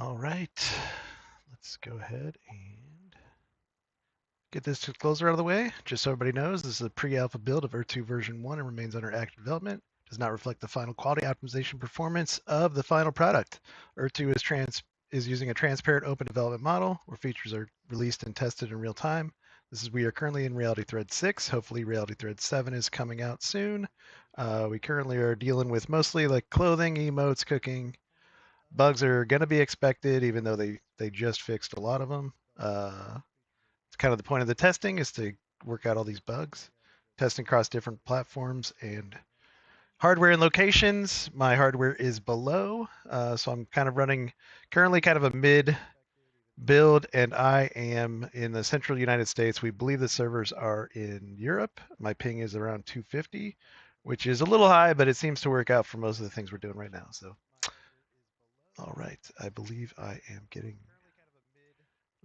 All right, let's go ahead and get this disclosure out of the way. Just so everybody knows, this is a pre-alpha build of Earth2 version 1 and remains under active development. Does not reflect the final quality optimization performance of the final product. Earth2 is using a transparent open development model where features are released and tested in real time. We are currently in Reality Thread 6. Hopefully Reality Thread 7 is coming out soon. We currently are dealing with mostly like clothing, emotes, cooking. Bugs are going to be expected, even though they just fixed a lot of them. It's kind of the point of the testing is to work out all these bugs, testing across different platforms and hardware and locations. My hardware is below, so I'm kind of running currently kind of a mid build, and I am in the central United States. We believe the servers are in Europe. My ping is around 250, which is a little high, but it seems to work out for most of the things we're doing right now. So, all right, I believe I am getting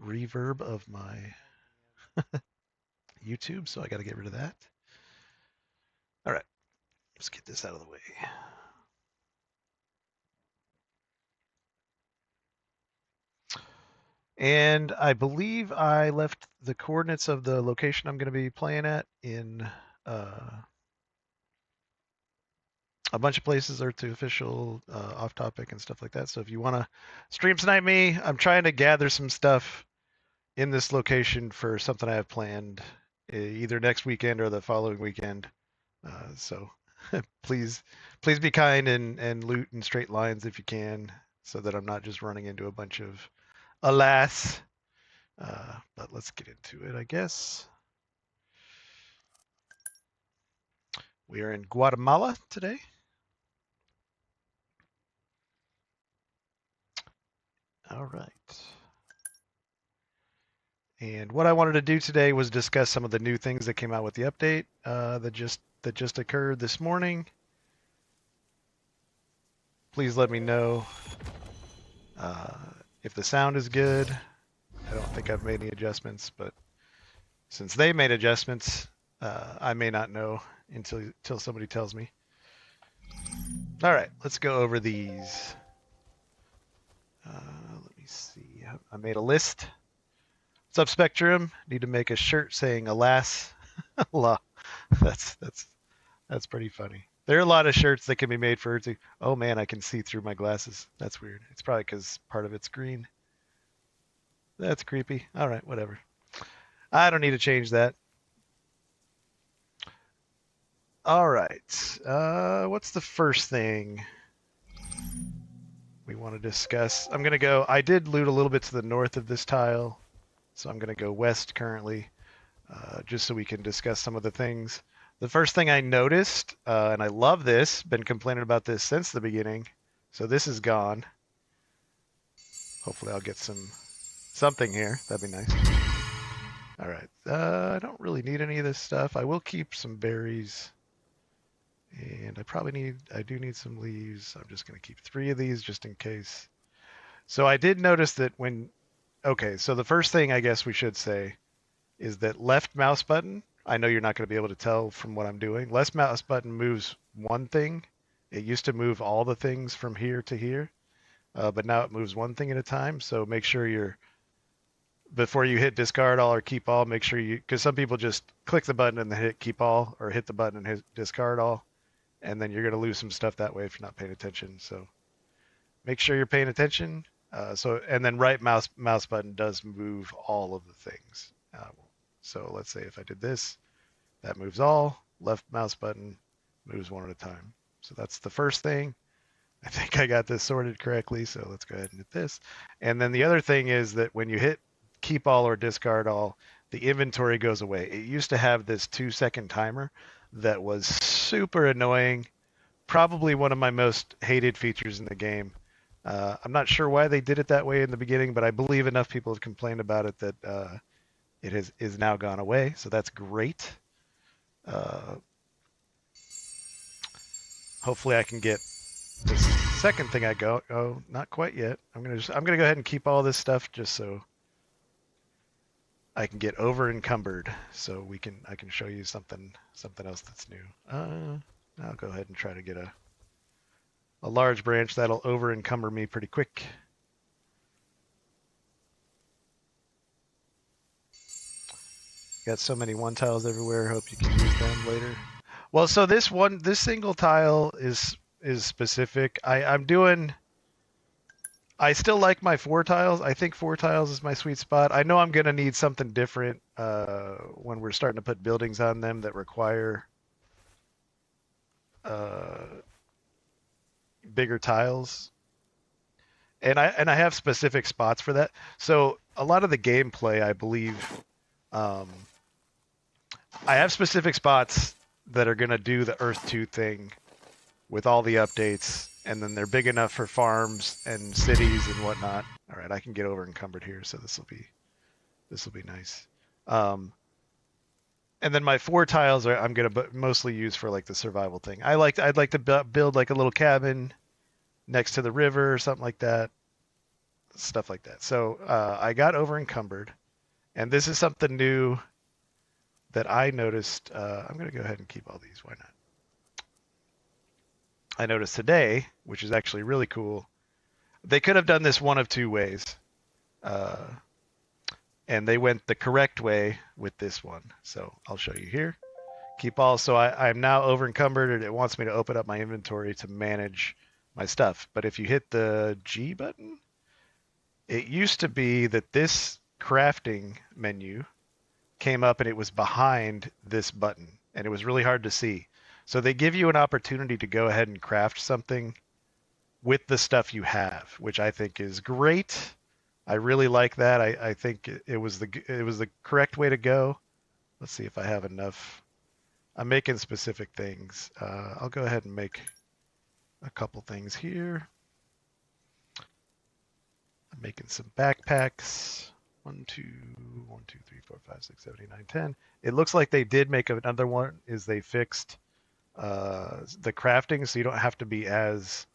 reverb of my YouTube, so I got to get rid of that. All right, let's get this out of the way. And I believe I left the coordinates of the location I'm going to be playing at in a bunch of places, Earth2 official, off topic, and stuff like that. So if you want to stream tonight, I'm trying to gather some stuff in this location for something I have planned either next weekend or the following weekend. So please, please be kind and loot in straight lines if you can, so that I'm not just running into a bunch of alas. But let's get into it, I guess. We are in Guatemala today. All right. And what I wanted to do today was discuss some of the new things that came out with the update that just occurred this morning. Please let me know uh, if the sound is good. I don't think I've made any adjustments, but since they made adjustments, I may not know until somebody tells me. All right, let's go over these. Let me see. I made a list. What's up, Spectrum? Need to make a shirt saying "Alas." That's pretty funny. There are a lot of shirts that can be made for Earth2. Oh man, I can see through my glasses. That's weird. It's probably because part of it's green. That's creepy. All right, whatever. I don't need to change that. All right. What's the first thing we want to discuss? I'm going to go. I did loot a little bit to the north of this tile, so I'm going to go west currently, just so we can discuss some of the things. The first thing I noticed, and I love this, been complaining about this since the beginning, so this is gone. Hopefully I'll get something here. That'd be nice. All right. I don't really need any of this stuff. I will keep some berries. And I do need some leaves. I'm just going to keep 3 of these just in case. So I did notice that okay, so the first thing I guess we should say is that left mouse button, I know you're not going to be able to tell from what I'm doing. Left mouse button moves one thing. It used to move all the things from here to here, but now it moves one thing at a time. So make sure before you hit discard all or keep all, make sure because some people just click the button and then hit keep all, or hit the button and hit discard all, and then you're going to lose some stuff that way if you're not paying attention. So make sure you're paying attention. And then right mouse button does move all of the things. So let's say if I did this, that moves all. Left mouse button moves one at a time. So that's the first thing. I think I got this sorted correctly, so let's go ahead and hit this. And then the other thing is that when you hit keep all or discard all, the inventory goes away. It used to have this 2-second timer that was super annoying. Probably one of my most hated features in the game. I'm not sure why they did it that way in the beginning, but I believe enough people have complained about it that it is now gone away. So that's great. Hopefully I can get the second thing I go. Oh, not quite yet. I'm gonna go ahead and keep all this stuff just so I can get over encumbered. So I can show you something else that's new. I'll go ahead and try to get a large branch that'll over encumber me pretty quick. Got so many one tiles everywhere. Hope you can use them later. Well, so this single tile is specific. I'm doing. I still like my 4 tiles. I think 4 tiles is my sweet spot. I know I'm gonna need something different when we're starting to put buildings on them that require uh, bigger tiles, and I have specific spots for that. So a lot of the gameplay, I believe, um, I have specific spots that are gonna do the Earth 2 thing with all the updates, and then they're big enough for farms and cities and whatnot. All right, I can get over encumbered here, so this will be nice. Um, and then my 4 tiles are I'm gonna mostly use for like the survival thing. I'd like to build like a little cabin next to the river or something like that, stuff like that. So I got over encumbered, and this is something new that I noticed. I'm gonna go ahead and keep all these. Why not? I noticed today, which is actually really cool. They could have done this one of 2 ways, uh, and they went the correct way with this one. So I'll show you here. Keep all. So I'm now over encumbered, and it wants me to open up my inventory to manage my stuff. But if you hit the G button, it used to be that this crafting menu came up and it was behind this button, and it was really hard to see. So they give you an opportunity to go ahead and craft something with the stuff you have, which I think is great. I really like that. I think it was the correct way to go. Let's see if I have enough. I'm making specific things. I'll go ahead and make a couple things here. I'm making some backpacks. 1, 2, 1, 2, 3, 4, 5, 6, 7, 8, 9, 10. It looks like they did make another one. Is they fixed the crafting, so you don't have to be as.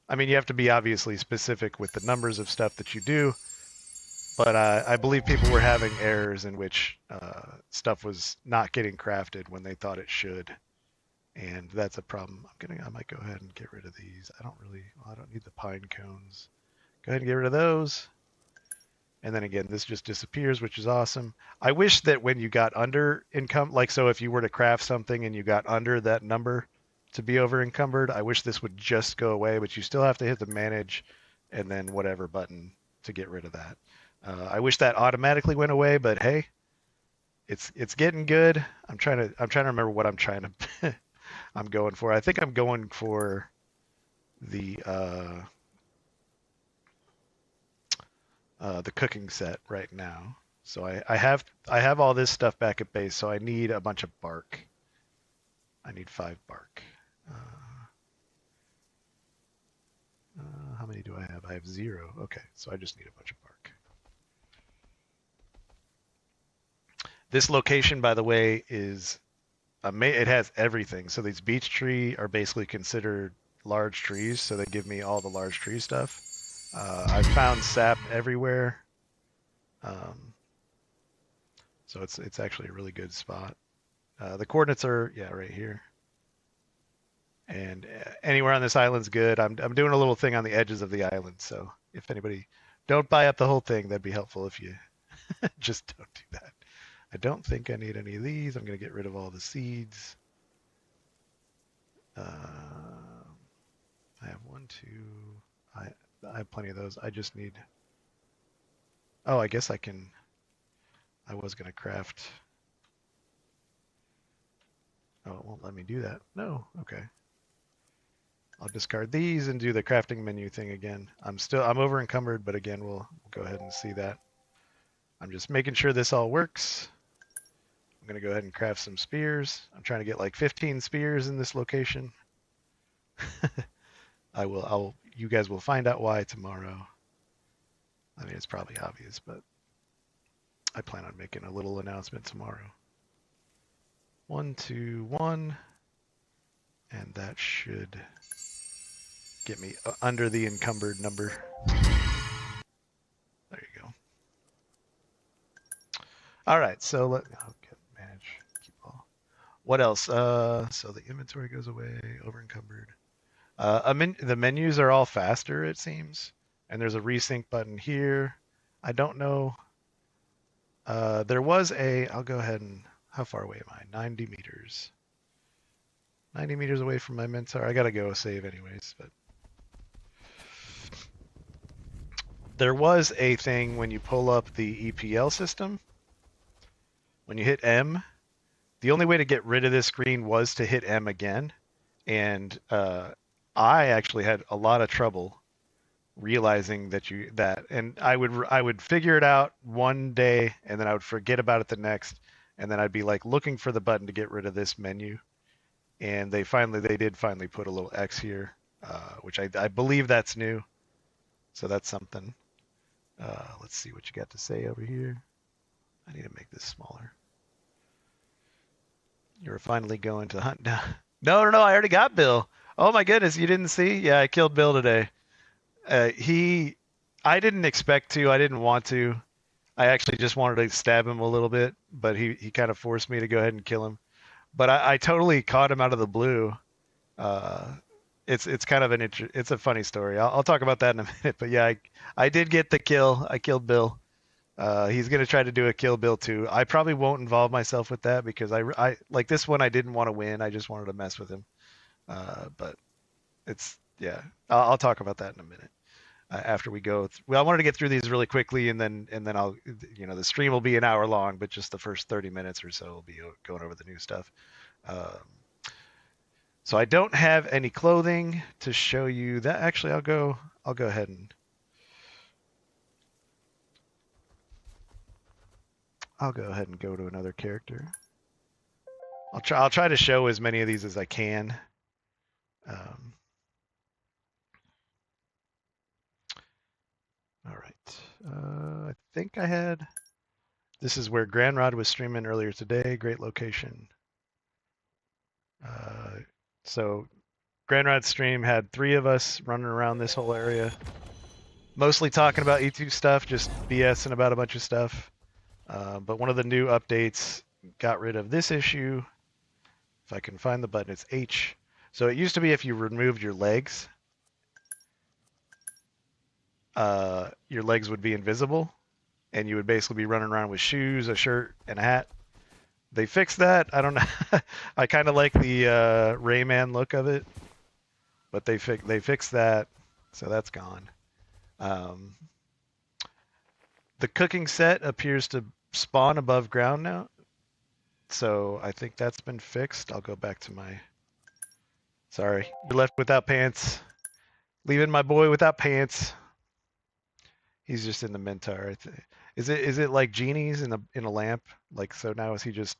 I mean, you have to be obviously specific with the numbers of stuff that you do, but I believe people were having errors in which stuff was not getting crafted when they thought it should, and that's a problem. I might go ahead and get rid of these. I don't need the pine cones. Go ahead and get rid of those. And then again, this just disappears, which is awesome. I wish that when you got under income, like so if you were to craft something and you got under that number to be over encumbered, I wish this would just go away, but you still have to hit the manage and then whatever button to get rid of that. I wish that automatically went away, but hey, it's getting good. I'm trying to remember what I'm going for. I think I'm going for the cooking set right now. So I have all this stuff back at base, so I need a bunch of bark. I need 5 bark. How many do I have? I have 0. Okay, so I just need a bunch of bark. This location, by the way, is it has everything. So these beech tree are basically considered large trees, so they give me all the large tree stuff. I've found sap everywhere, so it's actually a really good spot. The coordinates are right here, and anywhere on this island's good. I'm doing a little thing on the edges of the island, so if anybody, don't buy up the whole thing. That'd be helpful if you just don't do that. I don't think I need any of these. I'm gonna get rid of all the seeds. I have 1, 2. I have plenty of those. I just need. Oh, I guess I can. I was gonna craft. Oh, it won't let me do that. No. Okay. I'll discard these and do the crafting menu thing again. I'm over encumbered, but again, we'll go ahead and see that. I'm just making sure this all works. I'm gonna go ahead and craft some spears. I'm trying to get like 15 spears in this location. You guys will find out why tomorrow. I mean, it's probably obvious, but I plan on making a little announcement tomorrow. 1, 2, 1, and that should get me under the encumbered number. There you go. All right, so manage keep all. What else? So the inventory goes away, over encumbered. The menus are all faster, it seems, and there's a resync button here. I don't know. There was a, I'll go ahead and, how far away am I? 90 meters. 90 meters away from my mentor. I gotta go save anyways, but there was a thing when you pull up the EPL system, when you hit M, the only way to get rid of this screen was to hit M again. And I actually had a lot of trouble realizing that, and I would figure it out one day, and then I would forget about it the next, and then I'd be like looking for the button to get rid of this menu, and they did finally put a little X here, which I believe that's new, so that's something. Let's see what you got to say over here. I need to make this smaller. You're finally going to hunt down. No, I already got Bill. Oh my goodness, you didn't see? Yeah, I killed Bill today. I didn't expect to. I didn't want to. I actually just wanted to stab him a little bit, but he kind of forced me to go ahead and kill him. But I totally caught him out of the blue. It's kind of it's a funny story. I'll talk about that in a minute. But yeah, I did get the kill. I killed Bill. He's gonna try to do a Kill Bill too. I probably won't involve myself with that because I like this one. I didn't want to win. I just wanted to mess with him. But it's yeah. I'll talk about that in a minute after we go. Well, I wanted to get through these really quickly, and then I'll the stream will be an hour long, but just the first 30 minutes or so will be going over the new stuff. So I don't have any clothing to show you. That actually, I'll go ahead and. I'll go ahead and go to another character. I'll try to show as many of these as I can. All right. I think I had. This is where Granrod was streaming earlier today. Great location. So Granrod's stream had 3 of us running around this whole area, mostly talking about E2 stuff, just BSing about a bunch of stuff. But one of the new updates got rid of this issue. If I can find the button, it's H. So it used to be if you removed your legs would be invisible, and you would basically be running around with shoes, a shirt, and a hat. They fixed that. I don't know. I kind of like the Rayman look of it, but they fixed that, so that's gone. The cooking set appears to spawn above ground now, so I think that's been fixed. I'll go back to my. Sorry, you're left without pants. Leaving my boy without pants. He's just in the Mentor. Is it like genies in a lamp? Like, so now is he just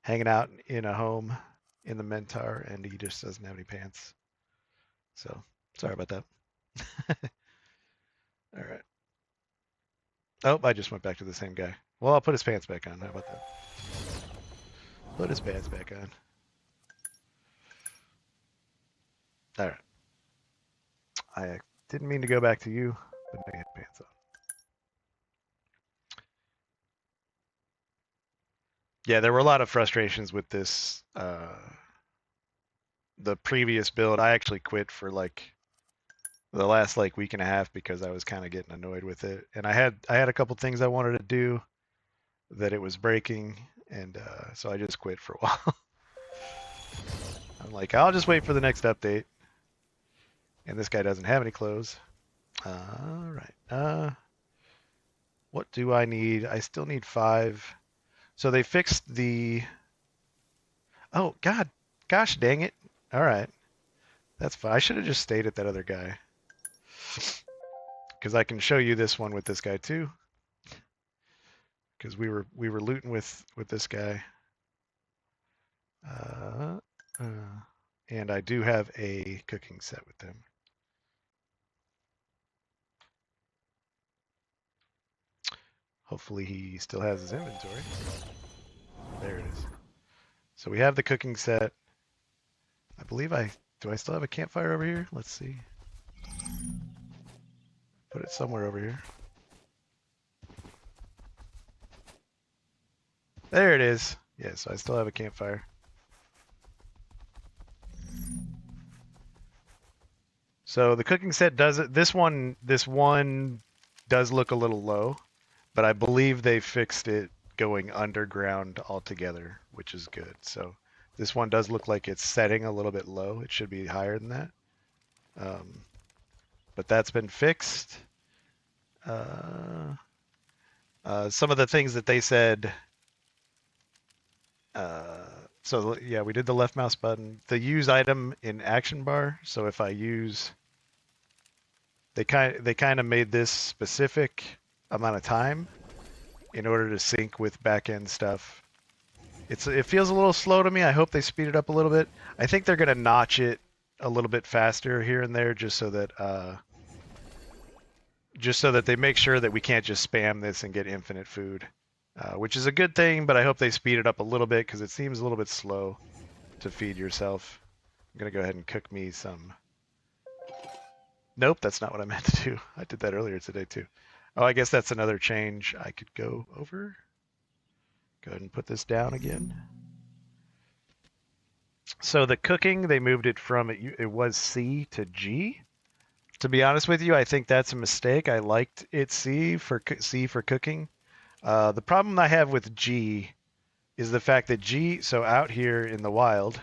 hanging out in a home in the Mentor and he just doesn't have any pants? So sorry about that. All right. Oh, I just went back to the same guy. Well, I'll put his pants back on. How about that? Put his pants back on. All right. I didn't mean to go back to you, but now you have pants on. Yeah, there were a lot of frustrations with this. The previous build, I actually quit for like the last like week and a half because I was kind of getting annoyed with it, and I had a couple things I wanted to do that it was breaking, and so I just quit for a while. I'm like, I'll just wait for the next update. And this guy doesn't have any clothes. All right. What do I need? I still need 5. So they fixed the. Oh God, gosh dang it! All right, that's fine. I should have just stayed at that other guy, because I can show you this one with this guy too. Because we were looting with this guy. And I do have a cooking set with them. Hopefully he still has his inventory. There it is. So we have the cooking set. I believe do I still have a campfire over here? Let's see. Put it somewhere over here. There it is. Yeah, so I still have a campfire. So the cooking set does it. This one does look a little low, but I believe they fixed it going underground altogether, which is good. So this one does look like it's setting a little bit low. It should be higher than that. But that's been fixed. Some of the things that they said. So yeah, we did the left mouse button. The use item in action bar. So if I use, they kind of made this specific amount of time in order to sync with back end stuff. It feels a little slow to me. I hope they speed it up a little bit. I think they're gonna notch it a little bit faster here and there, just so that they make sure that we can't just spam this and get infinite food, which is a good thing. But I hope they speed it up a little bit because it seems a little bit slow to feed yourself. I'm gonna go ahead and cook me some. Nope, that's not what I meant to do. I did that earlier today too. Oh, I guess that's another change. I could go over. Go ahead and put this down again. So the cooking, they moved it from it was C to G. To be honest with you, I think that's a mistake. I liked it C for cooking. The problem I have with G is the fact that G, so out here in the wild,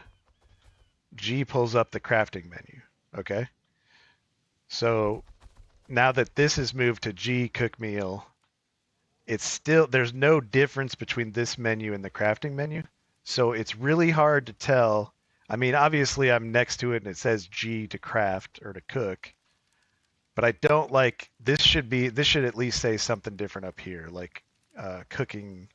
G pulls up the crafting menu. Okay. So now that this is moved to G cook meal, it's still, there's no difference between this menu and the crafting menu. So it's really hard to tell. I mean, obviously I'm next to it and it says G to craft or to cook, but I don't like, this should at least say something different up here, like cooking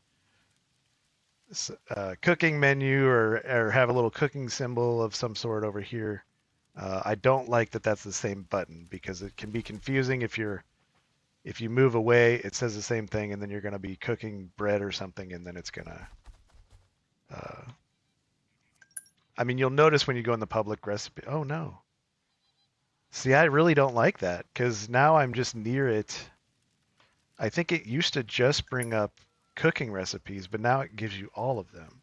menu, or have a little cooking symbol of some sort over here. I don't like that that's the same button because it can be confusing if you move away, it says the same thing, and then you're going to be cooking bread or something, and then it's going to, I mean, you'll notice when you go in the public recipe, oh no. See, I really don't like that because now I'm just near it. I think it used to just bring up cooking recipes, but now it gives you all of them.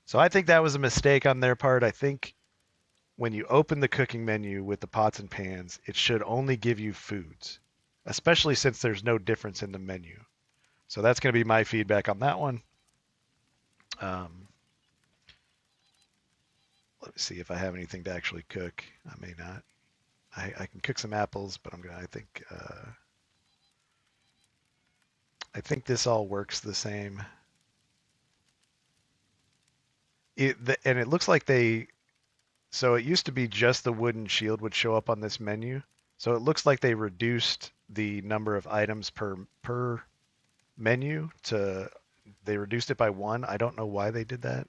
So I think that was a mistake on their part. I think when you open the cooking menu with the pots and pans, it should only give you foods, especially since there's no difference in the menu. So that's going to be my feedback on that one. Let me see if I have anything to actually cook. I may not. I can cook some apples, but I think this all works the same. And it looks like so it used to be just the wooden shield would show up on this menu. So it looks like they reduced the number of items per menu they reduced it by 1. I don't know why they did that.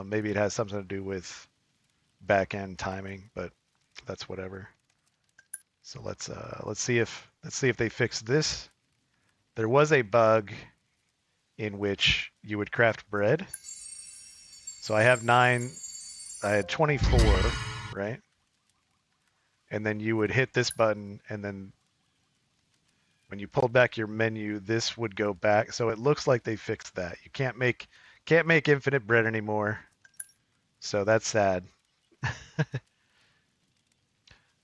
Maybe it has something to do with back end timing, but that's whatever. So let's see if they fix this. There was a bug in which you would craft bread. So I have 9. I had 24, right? And then you would hit this button, and then when you pulled back your menu, this would go back. So it looks like they fixed that. You can't make infinite bread anymore. So that's sad.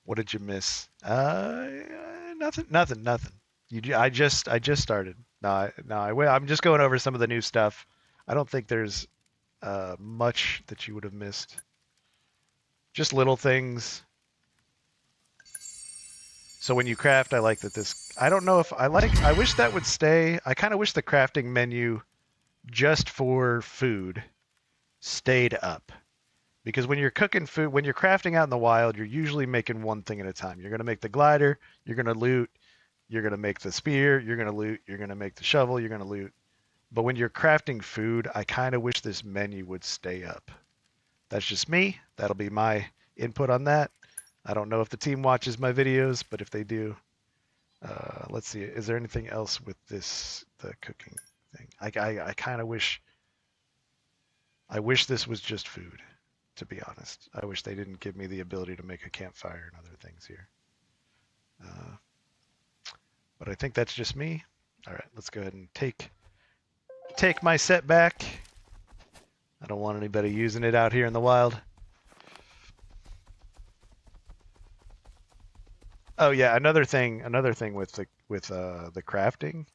What did you miss? Nothing. I just started. I'm just going over some of the new stuff. I don't think there's much that you would have missed. Just little things. So when you craft, I like that this, I don't know if I wish that would stay. I kind of wish the crafting menu just for food stayed up. Because when you're cooking food, when you're crafting out in the wild, you're usually making one thing at a time. You're going to make the glider, you're going to loot, you're going to make the spear, you're going to loot, you're going to make the shovel, you're going to loot. But when you're crafting food, I kind of wish this menu would stay up. That's just me. That'll be my input on that. I don't know if the team watches my videos, but if they do, let's see. Is there anything else with the cooking thing? I kind of wish this was just food, to be honest. I wish they didn't give me the ability to make a campfire and other things here. But I think that's just me. All right, let's go ahead and take my set back. I don't want anybody using it out here in the wild. Oh yeah, another thing with the crafting.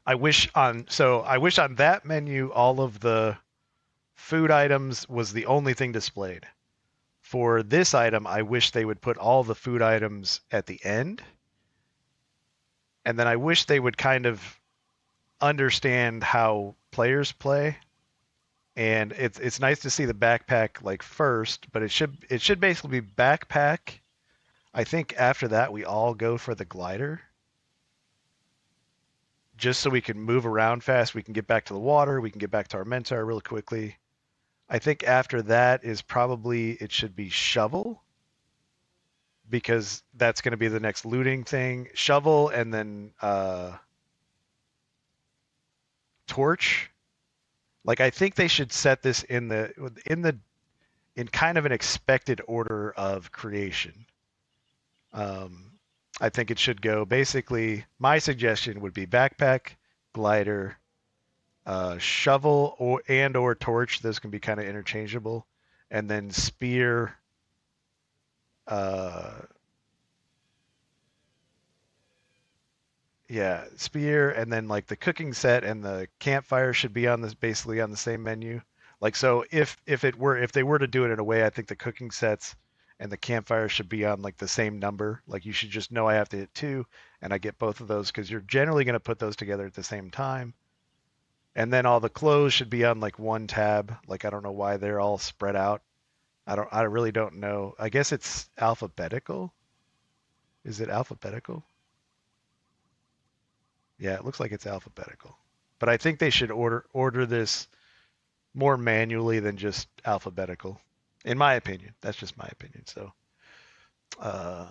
I wish on that menu all of the food items was the only thing displayed. For this item, I wish they would put all the food items at the end, and then I wish they would kind of understand how players play. And it's nice to see the backpack like first, but it should basically be backpack. I think after that we all go for the glider, just so we can move around fast. We can get back to the water. We can get back to our mentor really quickly. I think after that is probably it should be shovel because that's going to be the next looting thing. Shovel and then torch. Like I think they should set this in kind of an expected order of creation. Um, I think it should go basically. My suggestion would be backpack, glider, shovel or torch. Those can be kind of interchangeable, and then spear. Uh, yeah, spear, and then like the cooking set and the campfire should be on this basically on the same menu. Like so, if they were to do it in a way, I think the cooking sets and the campfire should be on like the same number. Like you should just know I have to hit two, and I get both of those because you're generally going to put those together at the same time. And then all the clothes should be on like one tab. Like I don't know why they're all spread out. I really don't know. I guess it's alphabetical. Is it alphabetical? Yeah, it looks like it's alphabetical. But I think they should order this more manually than just alphabetical. In my opinion. That's just my opinion. Uh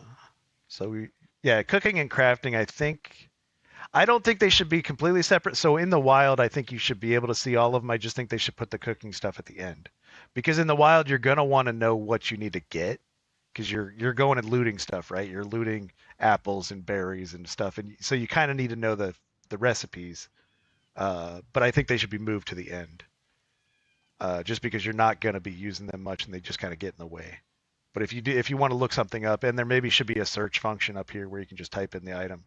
so we yeah, cooking and crafting, I don't think they should be completely separate. So in the wild, I think you should be able to see all of them. I just think they should put the cooking stuff at the end. Because in the wild, you're gonna want to know what you need to get because you're going and looting stuff, right? You're looting apples and berries and stuff, and so you kind of need to know the recipes. But I think they should be moved to the end, just because you're not gonna be using them much, and they just kind of get in the way. But if you want to look something up, and there maybe should be a search function up here where you can just type in the item,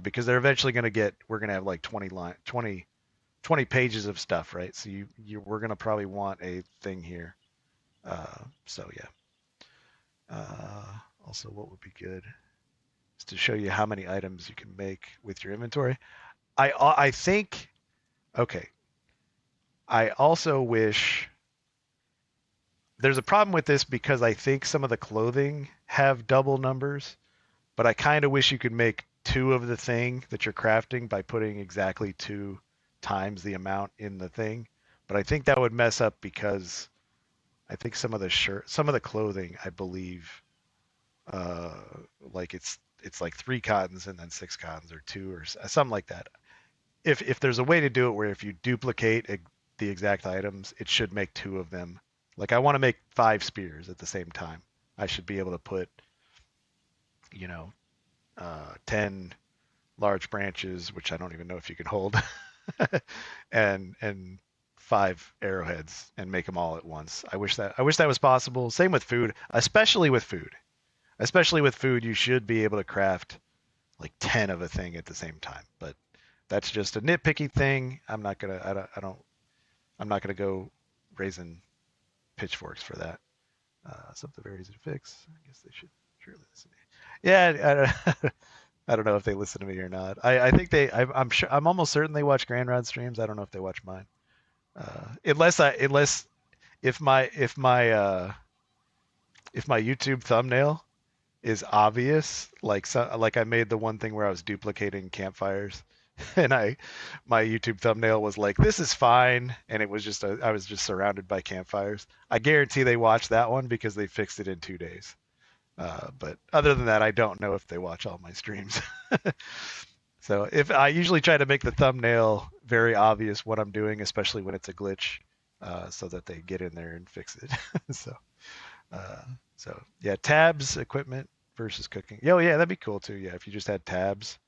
because they're eventually going to we're going to have like 20 pages of stuff, right? So we're going to probably want a thing here. So yeah. Also, what would be good is to show you how many items you can make with your inventory. I think okay. I also wish there's a problem with this because I think some of the clothing have double numbers, but I kind of wish you could make two of the thing that you're crafting by putting exactly two times the amount in the thing. But I think that would mess up because I think some of the clothing, I believe, uh, like it's like three cottons and then six cottons or two or something like that. If there's a way to do it where if you duplicate the exact items, it should make two of them. Like I want to make five spears at the same time. I should be able to put, you know, 10 large branches, which I don't even know if you can hold, and five arrowheads and make them all at once. I wish that was possible. Same with food, especially with food. Especially with food, you should be able to craft like 10 of a thing at the same time. But that's just a nitpicky thing. I'm not gonna go raising pitchforks for that. Something very easy to fix. I guess they should surely listen to me. Yeah, I don't know if they listen to me or not. I think I'm sure. I'm almost certain they watch Grand Rod streams. I don't know if they watch mine. Unless if my if my if my YouTube thumbnail is obvious, like I made the one thing where I was duplicating campfires, and my YouTube thumbnail was like, "This is fine," and it was just I was just surrounded by campfires. I guarantee they watched that one because they fixed it in 2 days. But other than that, I don't know if they watch all my streams. So if I usually try to make the thumbnail very obvious what I'm doing, especially when it's a glitch, so that they get in there and fix it. so, uh, so yeah, tabs, equipment versus cooking. Oh yeah, that'd be cool too. Yeah, if you just had tabs,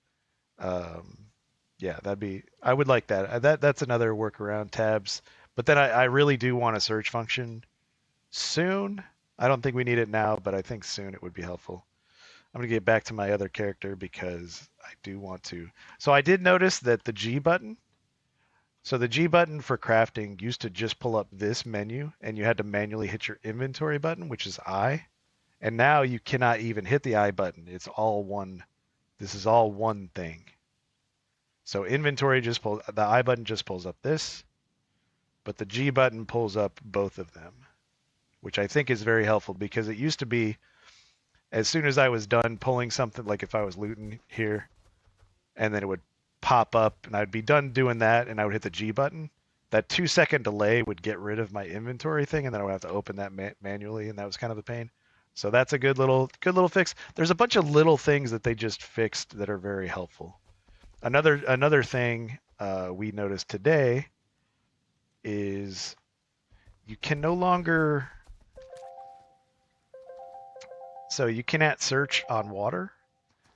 um, yeah, I would like that. That's another workaround, tabs. But then I really do want a search function soon. I don't think we need it now, but I think soon it would be helpful. I'm gonna get back to my other character because I do want to. So I did notice that the G button. So the G button for crafting used to just pull up this menu, and you had to manually hit your inventory button, which is I. And now you cannot even hit the I button. It's all one. This is all one thing. So inventory just pulls, the I button just pulls up this, but the G button pulls up both of them, which I think is very helpful because it used to be as soon as I was done pulling something, like if I was looting here, and then it would pop up and I'd be done doing that and I would hit the G button, that 2 second delay would get rid of my inventory thing and then I would have to open that manually, and that was kind of a pain. So that's a good little fix. There's a bunch of little things that they just fixed that are very helpful. Another thing we noticed today is you can no longer, so you cannot search on water.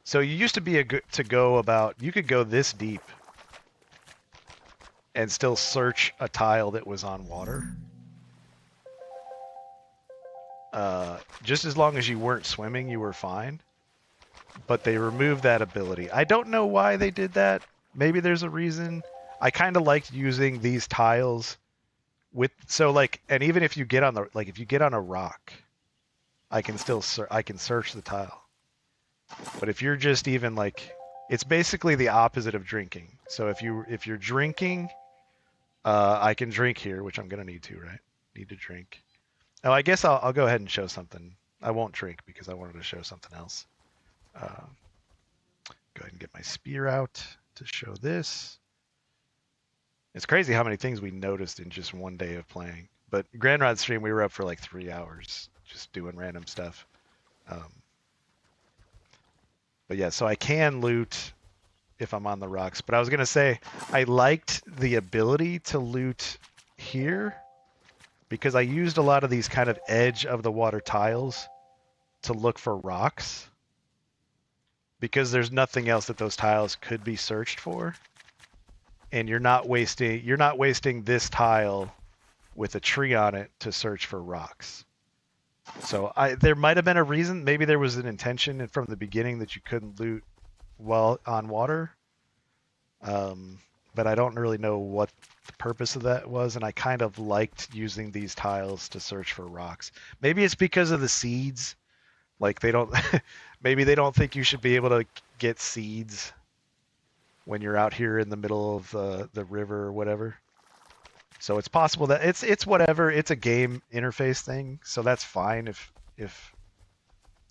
So you used to be to go about, you could go this deep and still search a tile that was on water. Just as long as you weren't swimming, you were fine. But they removed that ability. I don't know why they did that. Maybe there's a reason. I kind of liked using these tiles with, so like, and even if you get on the, like if you get on a rock, I can still I can search the tile. But if you're just even like, it's basically the opposite of drinking. So if you're drinking, I can drink here, which I'm gonna need to, right? Need to drink. Oh, I guess I'll go ahead and show something. I won't drink because I wanted to show something else. Go ahead and get my spear out to show this. It's crazy how many things we noticed in just one day of playing. But Grand Rod stream, we were up for like 3 hours just doing random stuff. But yeah, so I can loot if I'm on the rocks. But I was gonna say, I liked the ability to loot here because I used a lot of these kind of edge of the water tiles to look for rocks because there's nothing else that those tiles could be searched for. And you're not wasting this tile with a tree on it to search for rocks. So there might have been a reason. Maybe there was an intention from the beginning that you couldn't loot while on water. But I don't really know what the purpose of that was, and I kind of liked using these tiles to search for rocks. Maybe it's because of the seeds. Like they don't, maybe they don't think you should be able to get seeds when you're out here in the middle of the river or whatever. So it's possible that it's whatever. It's a game interface thing, so that's fine if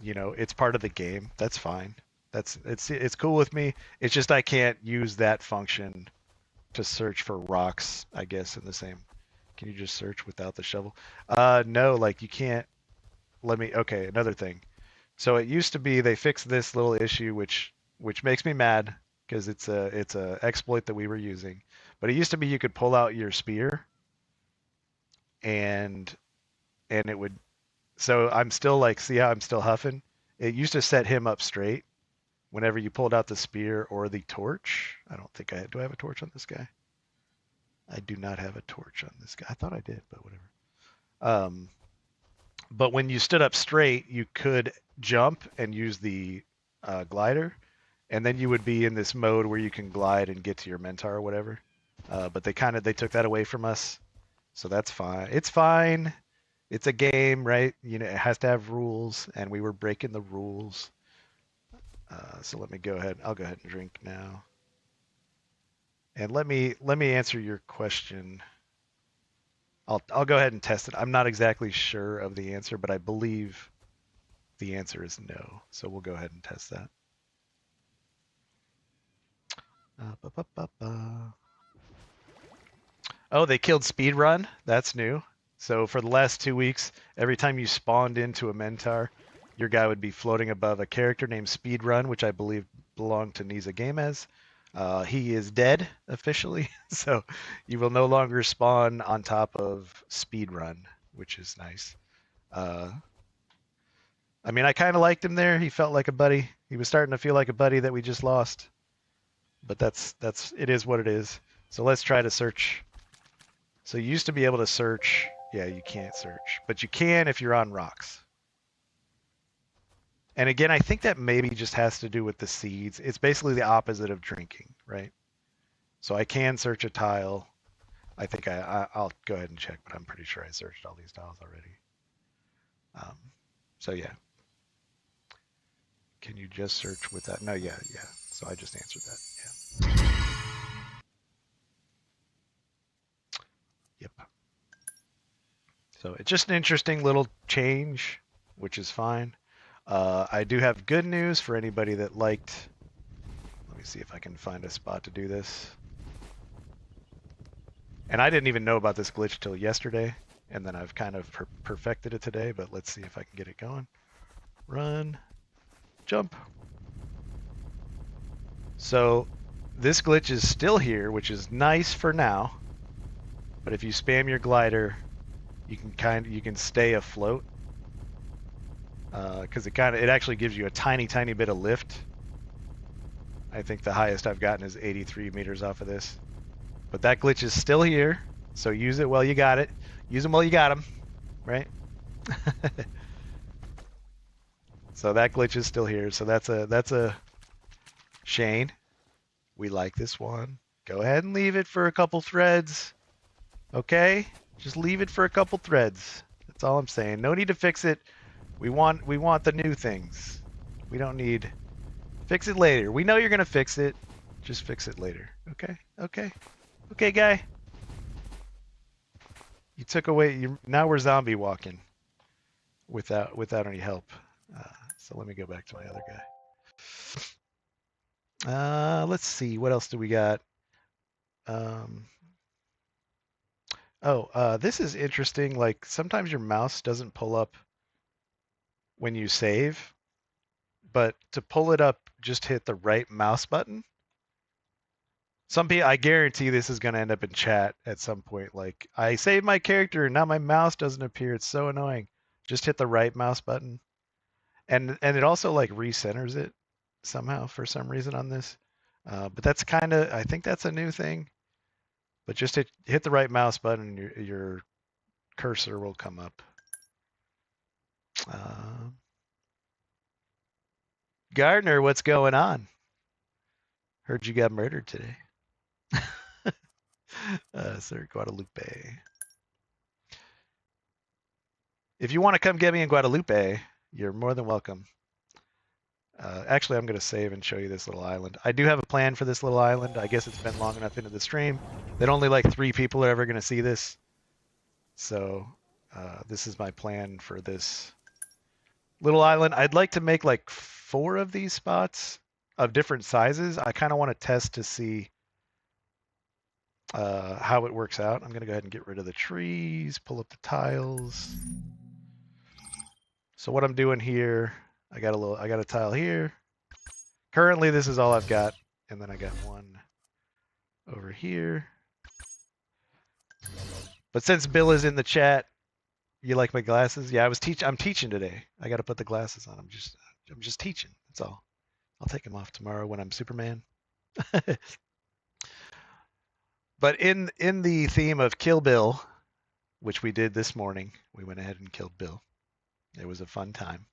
you know it's part of the game. That's fine. It's cool with me. It's just I can't use that function to search for rocks, I guess, in the same. Can you just search without the shovel? No, like you can't. Okay, another thing. So it used to be they fixed this little issue, which makes me mad because it's a exploit that we were using. But it used to be you could pull out your spear, and it would. So I'm still like, see how I'm still huffing? It used to set him up straight whenever you pulled out the spear or the torch. I don't think do I have a torch on this guy? I do not have a torch on this guy. I thought I did, but whatever. But when you stood up straight, you could jump and use the glider, and then you would be in this mode where you can glide and get to your Mentar or whatever. But they took that away from us, so that's fine. It's fine. It's a game, right? You know, it has to have rules, and we were breaking the rules. So let me go ahead. I'll go ahead and drink now. And let me answer your question. I'll go ahead and test it. I'm not exactly sure of the answer, but I believe the answer is no. So we'll go ahead and test that. Oh, they killed Speedrun? That's new. So for the last 2 weeks, every time you spawned into a Mentar, your guy would be floating above a character named Speedrun, which I believe belonged to Niza Gamez. He is dead officially, so you will no longer spawn on top of Speedrun, which is nice. I mean, I kind of liked him there. He felt like a buddy. He was starting to feel like a buddy that we just lost. But it is what it is. So let's try to search. So you used to be able to search. Yeah, you can't search, but you can if you're on rocks. And again, I think that maybe just has to do with the seeds. It's basically the opposite of drinking, right? So I can search a tile. I think I'll go ahead and check, but I'm pretty sure I searched all these tiles already. Um, so yeah. Can you just search with that? No, yeah. So I just answered that. Yeah. Yep. So it's just an interesting little change, which is fine. I do have good news for anybody that liked. Let me see if I can find a spot to do this. And I didn't even know about this glitch till yesterday, and then I've kind of perfected it today, but let's see if I can get it going. Run, jump. So this glitch is still here, which is nice for now, but if you spam your glider, you can stay afloat, because it actually gives you a tiny bit of lift. I think the highest I've gotten is 83 meters off of this. But that glitch is still here, so use it while you got it. Use them while you got them, right? So that glitch is still here. So that's a Shane. We like this one. Go ahead and leave it for a couple threads. Okay? Just leave it for a couple threads. That's all I'm saying. No need to fix it. We want the new things. We don't need fix it later. We know you're gonna fix it. Just fix it later. Okay? Okay, guy. You took away now we're zombie walking without any help. So let me go back to my other guy. Let's see. What else do we got? This is interesting. Like sometimes your mouse doesn't pull up when you save, but to pull it up, just hit the right mouse button. Some people, I guarantee this is going to end up in chat at some point. Like I saved my character and now my mouse doesn't appear. It's so annoying. Just hit the right mouse button. And it also like recenters it somehow for some reason on this. But that's I think that's a new thing. But just hit the right mouse button and your cursor will come up. Gardner, what's going on? Heard you got murdered today. Sir Guadalupe. If you want to come get me in Guadalupe, you're more than welcome. Actually, I'm going to save and show you this little island. I do have a plan for this little island. I guess it's been long enough into the stream that only like 3 people are ever going to see this. So this is my plan for this little island. I'd like to make like 4 of these spots of different sizes. I kind of want to test to see how it works out. I'm going to go ahead and get rid of the trees, pull up the tiles. So what I'm doing here, I got a tile here. Currently, this is all I've got, and then I got one over here. But since Bill is in the chat, you like my glasses? Yeah, I'm teaching today. I got to put the glasses on. I'm just teaching. That's all. I'll take them off tomorrow when I'm Superman. But in the theme of Kill Bill, which we did this morning, we went ahead and killed Bill. It was a fun time.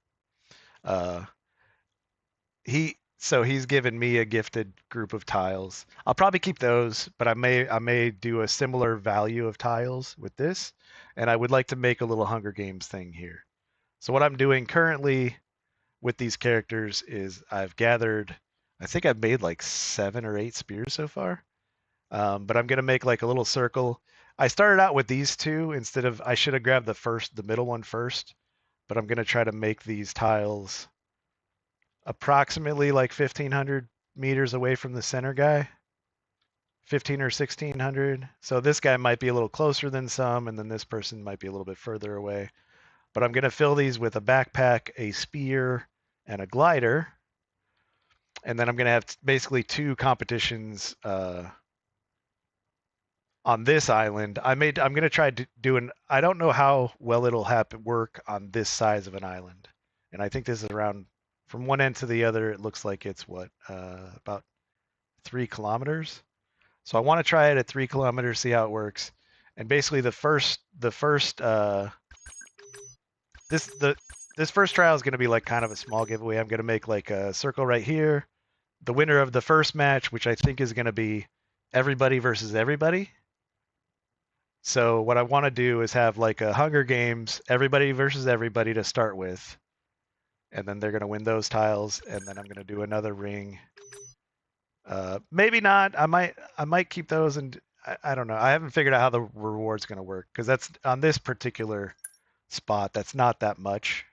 He's given me a gifted group of tiles. I'll probably keep those, but I may do a similar value of tiles with this, and I would like to make a little Hunger Games thing here. So what I'm doing currently with these characters is I've gathered, I think I've made like 7 or 8 spears so far. But I'm gonna make like a little circle. I started out with these 2 instead of, I should have grabbed the middle one first, but I'm gonna try to make these tiles approximately like 1,500 meters away from the center guy. 15 or 1,600. So this guy might be a little closer than some, and then this person might be a little bit further away. But I'm gonna fill these with a backpack, a spear, and a glider. And then I'm gonna have basically 2 competitions on this island. I'm gonna try doing. I don't know how well it'll work on this size of an island, and I think this is around from one end to the other. It looks like it's about 3 kilometers. So I want to try it at 3 kilometers, see how it works. And basically, this this first trial is going to be like kind of a small giveaway. I'm going to make like a circle right here. The winner of the first match, which I think is going to be everybody versus everybody. So what I want to do is have like a Hunger Games, everybody versus everybody to start with. And then they're going to win those tiles. And then I'm going to do another ring. Maybe not. I might keep those, and I don't know. I haven't figured out how the reward's going to work because that's on this particular spot. That's not that much.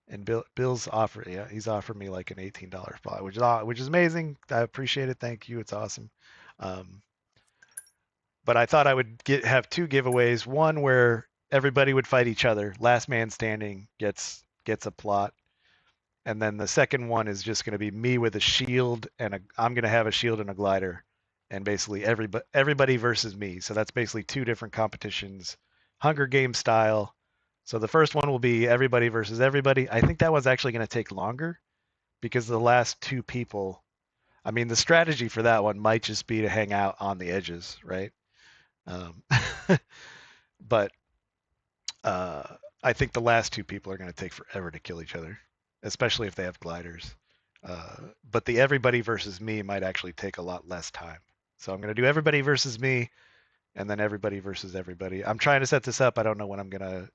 And Bill's offer, yeah, he's offered me like an $18 spot, which is amazing. I appreciate it. Thank you. It's awesome. But I thought I would have two giveaways. One where everybody would fight each other. Last man standing gets a plot. And then the second one is just going to be me with a shield, and I'm going to have a shield and a glider, and basically everybody versus me. So that's basically two different competitions, Hunger Games style. So the first one will be everybody versus everybody. I think that one's actually going to take longer because the last two people. I mean, the strategy for that one might just be to hang out on the edges, right? But I think the last two people are going to take forever to kill each other, especially if they have gliders. But the everybody versus me might actually take a lot less time. So I'm going to do everybody versus me, and then everybody versus everybody. I'm trying to set this up. I don't know when I'm gonna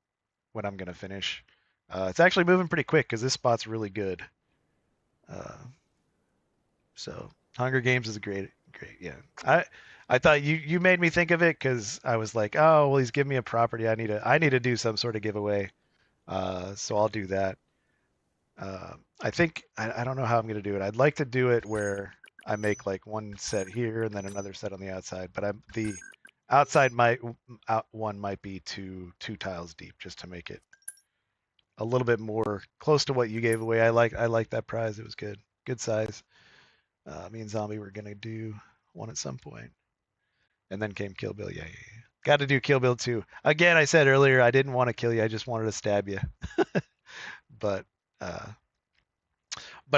finish. It's actually moving pretty quick because this spot's really good. So Hunger Games is great. Yeah. I thought you made me think of it because I was like, oh well, he's giving me a property. I need to do some sort of giveaway. So I'll do that. I think I don't know how I'm going to do it. I'd like to do it where I make like one set here and then another set on the outside, but the outside one might be two tiles deep just to make it a little bit more close to what you gave away. I like that prize. It was good size. Me and Zombie were going to do one at some point, and then came Kill Bill. Yeah. Got to do Kill Bill 2. Again, I said earlier I didn't want to kill you. I just wanted to stab you. But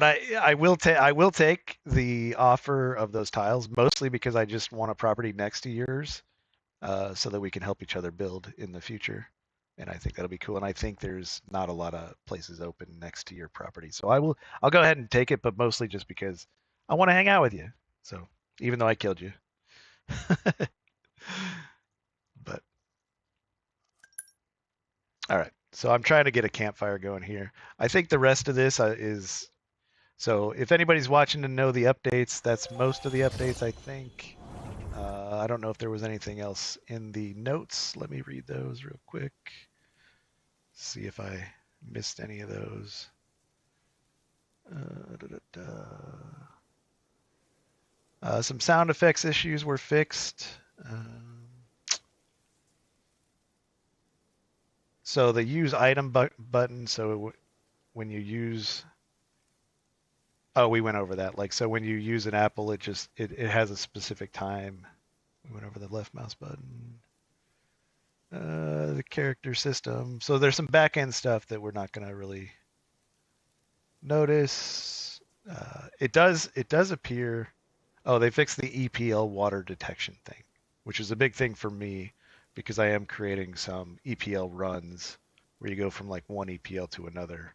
I will take the offer of those tiles mostly because I just want a property next to yours, so that we can help each other build in the future, and I think that'll be cool. And I think there's not a lot of places open next to your property, so I'll go ahead and take it, but mostly just because I want to hang out with you. So even though I killed you, but all right. So I'm trying to get a campfire going here. I think the rest of this is. So if anybody's watching to know the updates, that's most of the updates, I think. I don't know if there was anything else in the notes. Let me read those real quick. See if I missed any of those. Some sound effects issues were fixed. So the use item button, so when you use... Oh, we went over that. Like, so when you use an apple, it has a specific time. We went over the left mouse button. The character system. So there's some back-end stuff that we're not going to really notice. It does appear. Oh, they fixed the EPL water detection thing, which is a big thing for me because I am creating some EPL runs where you go from like one EPL to another.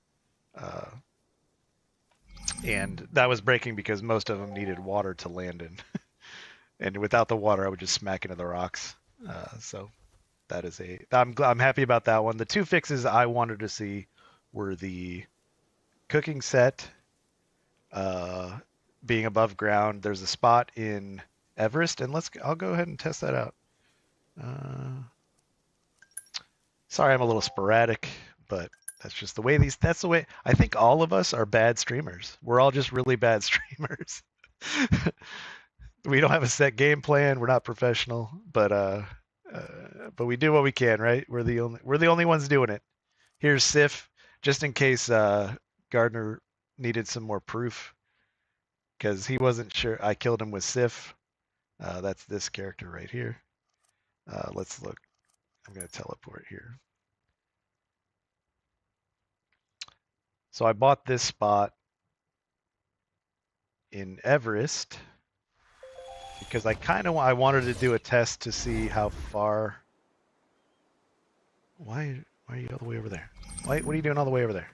And that was breaking because most of them needed water to land in. And without the water, I would just smack into the rocks. So that is I'm happy about that one. The two fixes I wanted to see were the cooking set being above ground. There's a spot in Everest, and I'll go ahead and test that out. Sorry, I'm a little sporadic, but that's just the way that's the way. I think all of us are bad streamers. We're all just really bad streamers. We don't have a set game plan. We're not professional, but we do what we can, right? We're the only ones doing it. Here's Sif, just in case Gardner needed some more proof, because he wasn't sure. I killed him with Sif. That's this character right here. Let's look. I'm going to teleport here. So I bought this spot in Everest because I wanted to do a test to see how far. Why are you all the way over there? What are you doing all the way over there?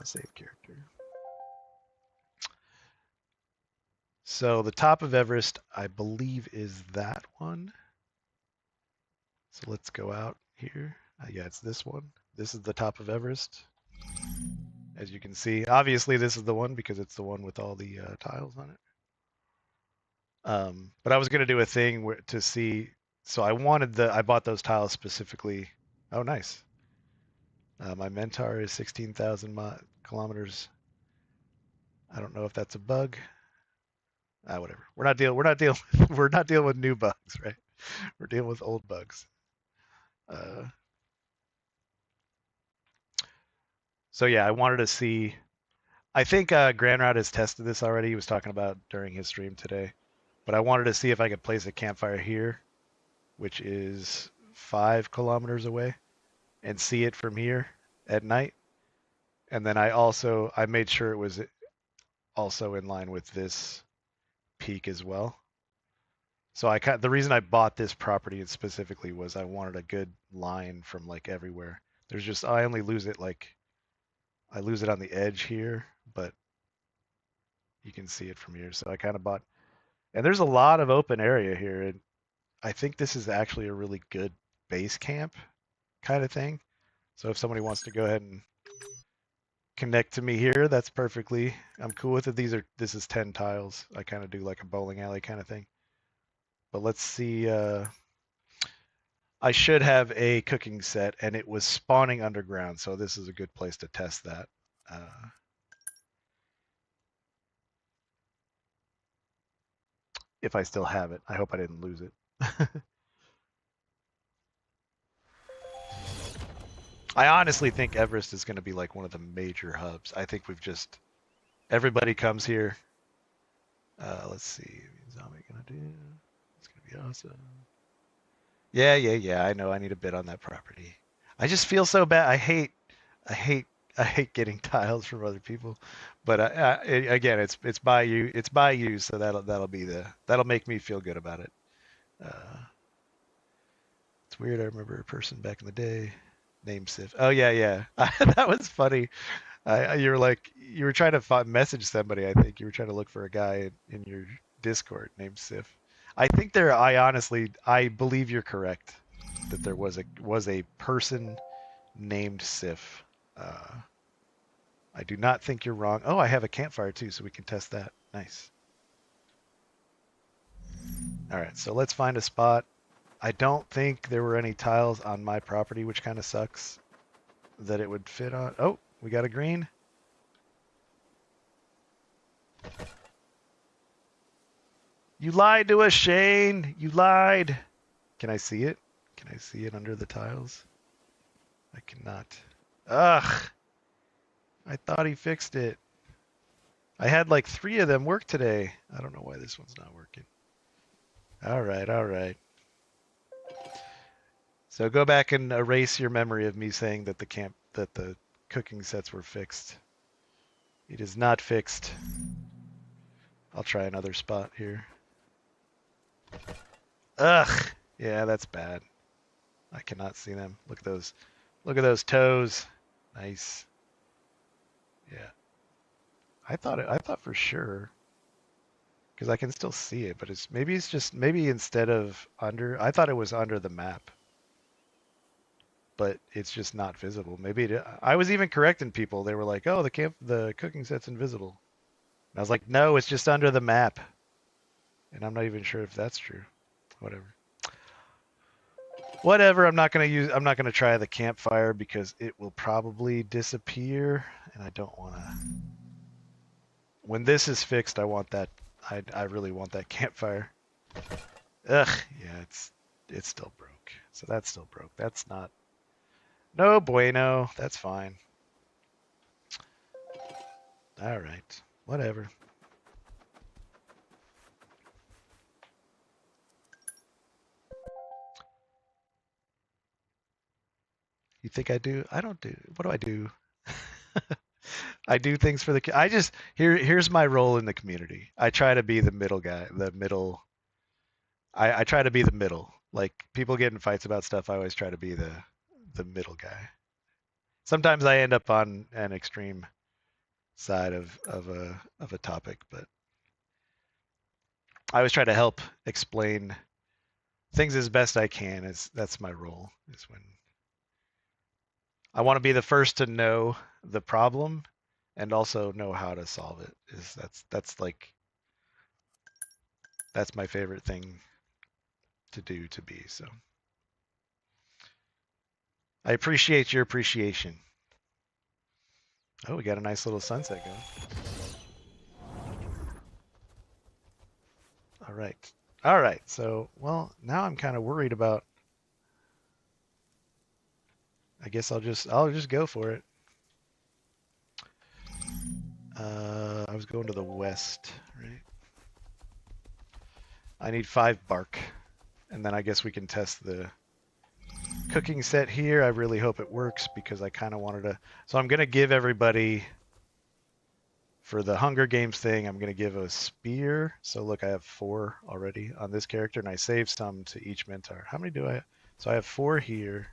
Save character. So the top of Everest, I believe, is that one. So let's go out here. Yeah, it's this one. This is the top of Everest. As you can see, obviously this is the one because it's the one with all the tiles on it. But I was going to do a thing to see. So I bought those tiles specifically. Oh, nice. My Mentor is 16,000 kilometers. I don't know if that's a bug. Whatever. We're not dealing with new bugs, right? We're dealing with old bugs. So yeah, I wanted to see. I think Grand Route has tested this already. He was talking about during his stream today, but I wanted to see if I could place a campfire here, which is 5 kilometers away, and see it from here at night. And then I made sure it was also in line with this peak as well. So the reason I bought this property specifically was I wanted a good line from like everywhere. I only lose it I lose it on the edge here, but you can see it from here. So I kind of bought, and there's a lot of open area here, and I think this is actually a really good base camp kind of thing. So if somebody wants to go ahead and connect to me here, that's perfectly. I'm cool with it. This is 10 tiles. I kind of do like a bowling alley kind of thing. But let's see. I should have a cooking set, and it was spawning underground, so this is a good place to test that. If I still have it. I hope I didn't lose it. I honestly think Everest is going to be like one of the major hubs. I think everybody comes here. Let's see. What's Zombie going to do? It's going to be awesome. Yeah. I know I need a bid on that property. I just feel so bad. I hate getting tiles from other people, but again, it's by you. It's by you, so that'll make me feel good about it. It's weird. I remember a person back in the day named Sif. Oh yeah. That was funny. You were trying to message somebody. I think you were trying to look for a guy in your Discord named Sif. I believe you're correct that there was a person named Sif. I do not think you're wrong. Oh, I have a campfire too, so we can test that. Nice. All right, so let's find a spot. I don't think there were any tiles on my property, which kind of sucks that it would fit on. Oh, we got a green. You lied to us, Shane. You lied. Can I see it? Can I see it under the tiles? I cannot. Ugh. I thought he fixed it. I had like 3 of them work today. I don't know why this one's not working. All right. So go back and erase your memory of me saying that the cooking sets were fixed. It is not fixed. I'll try another spot here. Ugh. Yeah, that's bad. I cannot see them. Look at those. Look at those toes. Nice. Yeah. I thought for sure, because I can still see it, but maybe instead of under, I thought it was under the map, but it's just not visible. I was even correcting people. They were like, "Oh, the cooking set's invisible," and I was like, "No, it's just under the map," and I'm not even sure if that's true. Whatever. I'm not gonna try the campfire because it will probably disappear, and I don't want to. When this is fixed, I want that. I really want that campfire. Ugh, yeah, it's still broke. So that's still broke. That's not. No bueno. That's fine. All right. Whatever. You think I do? I don't do. What do I do? I do things for here's my role in the community. I try to be the middle guy, the middle. I try to be the middle. Like people get in fights about stuff, I always try to be the middle guy. Sometimes I end up on an extreme side of a topic, but I always try to help explain things as best I can. That's my role. Is when I want to be the first to know the problem and also know how to solve it. That's like that's my favorite thing to do to be. So I appreciate your appreciation. Oh, we got a nice little sunset going. All right. All right. So, well, now I'm kind of worried about. I guess I'll just go for it. I was going to the west, right? I need 5 bark, and then I guess we can test the cooking set here. I really hope it works because I kind of wanted to. So I'm gonna give everybody for the Hunger Games thing. I'm gonna give a spear. So look, I have 4 already on this character, and I saved some to each mentor. How many do I? So I have 4 here.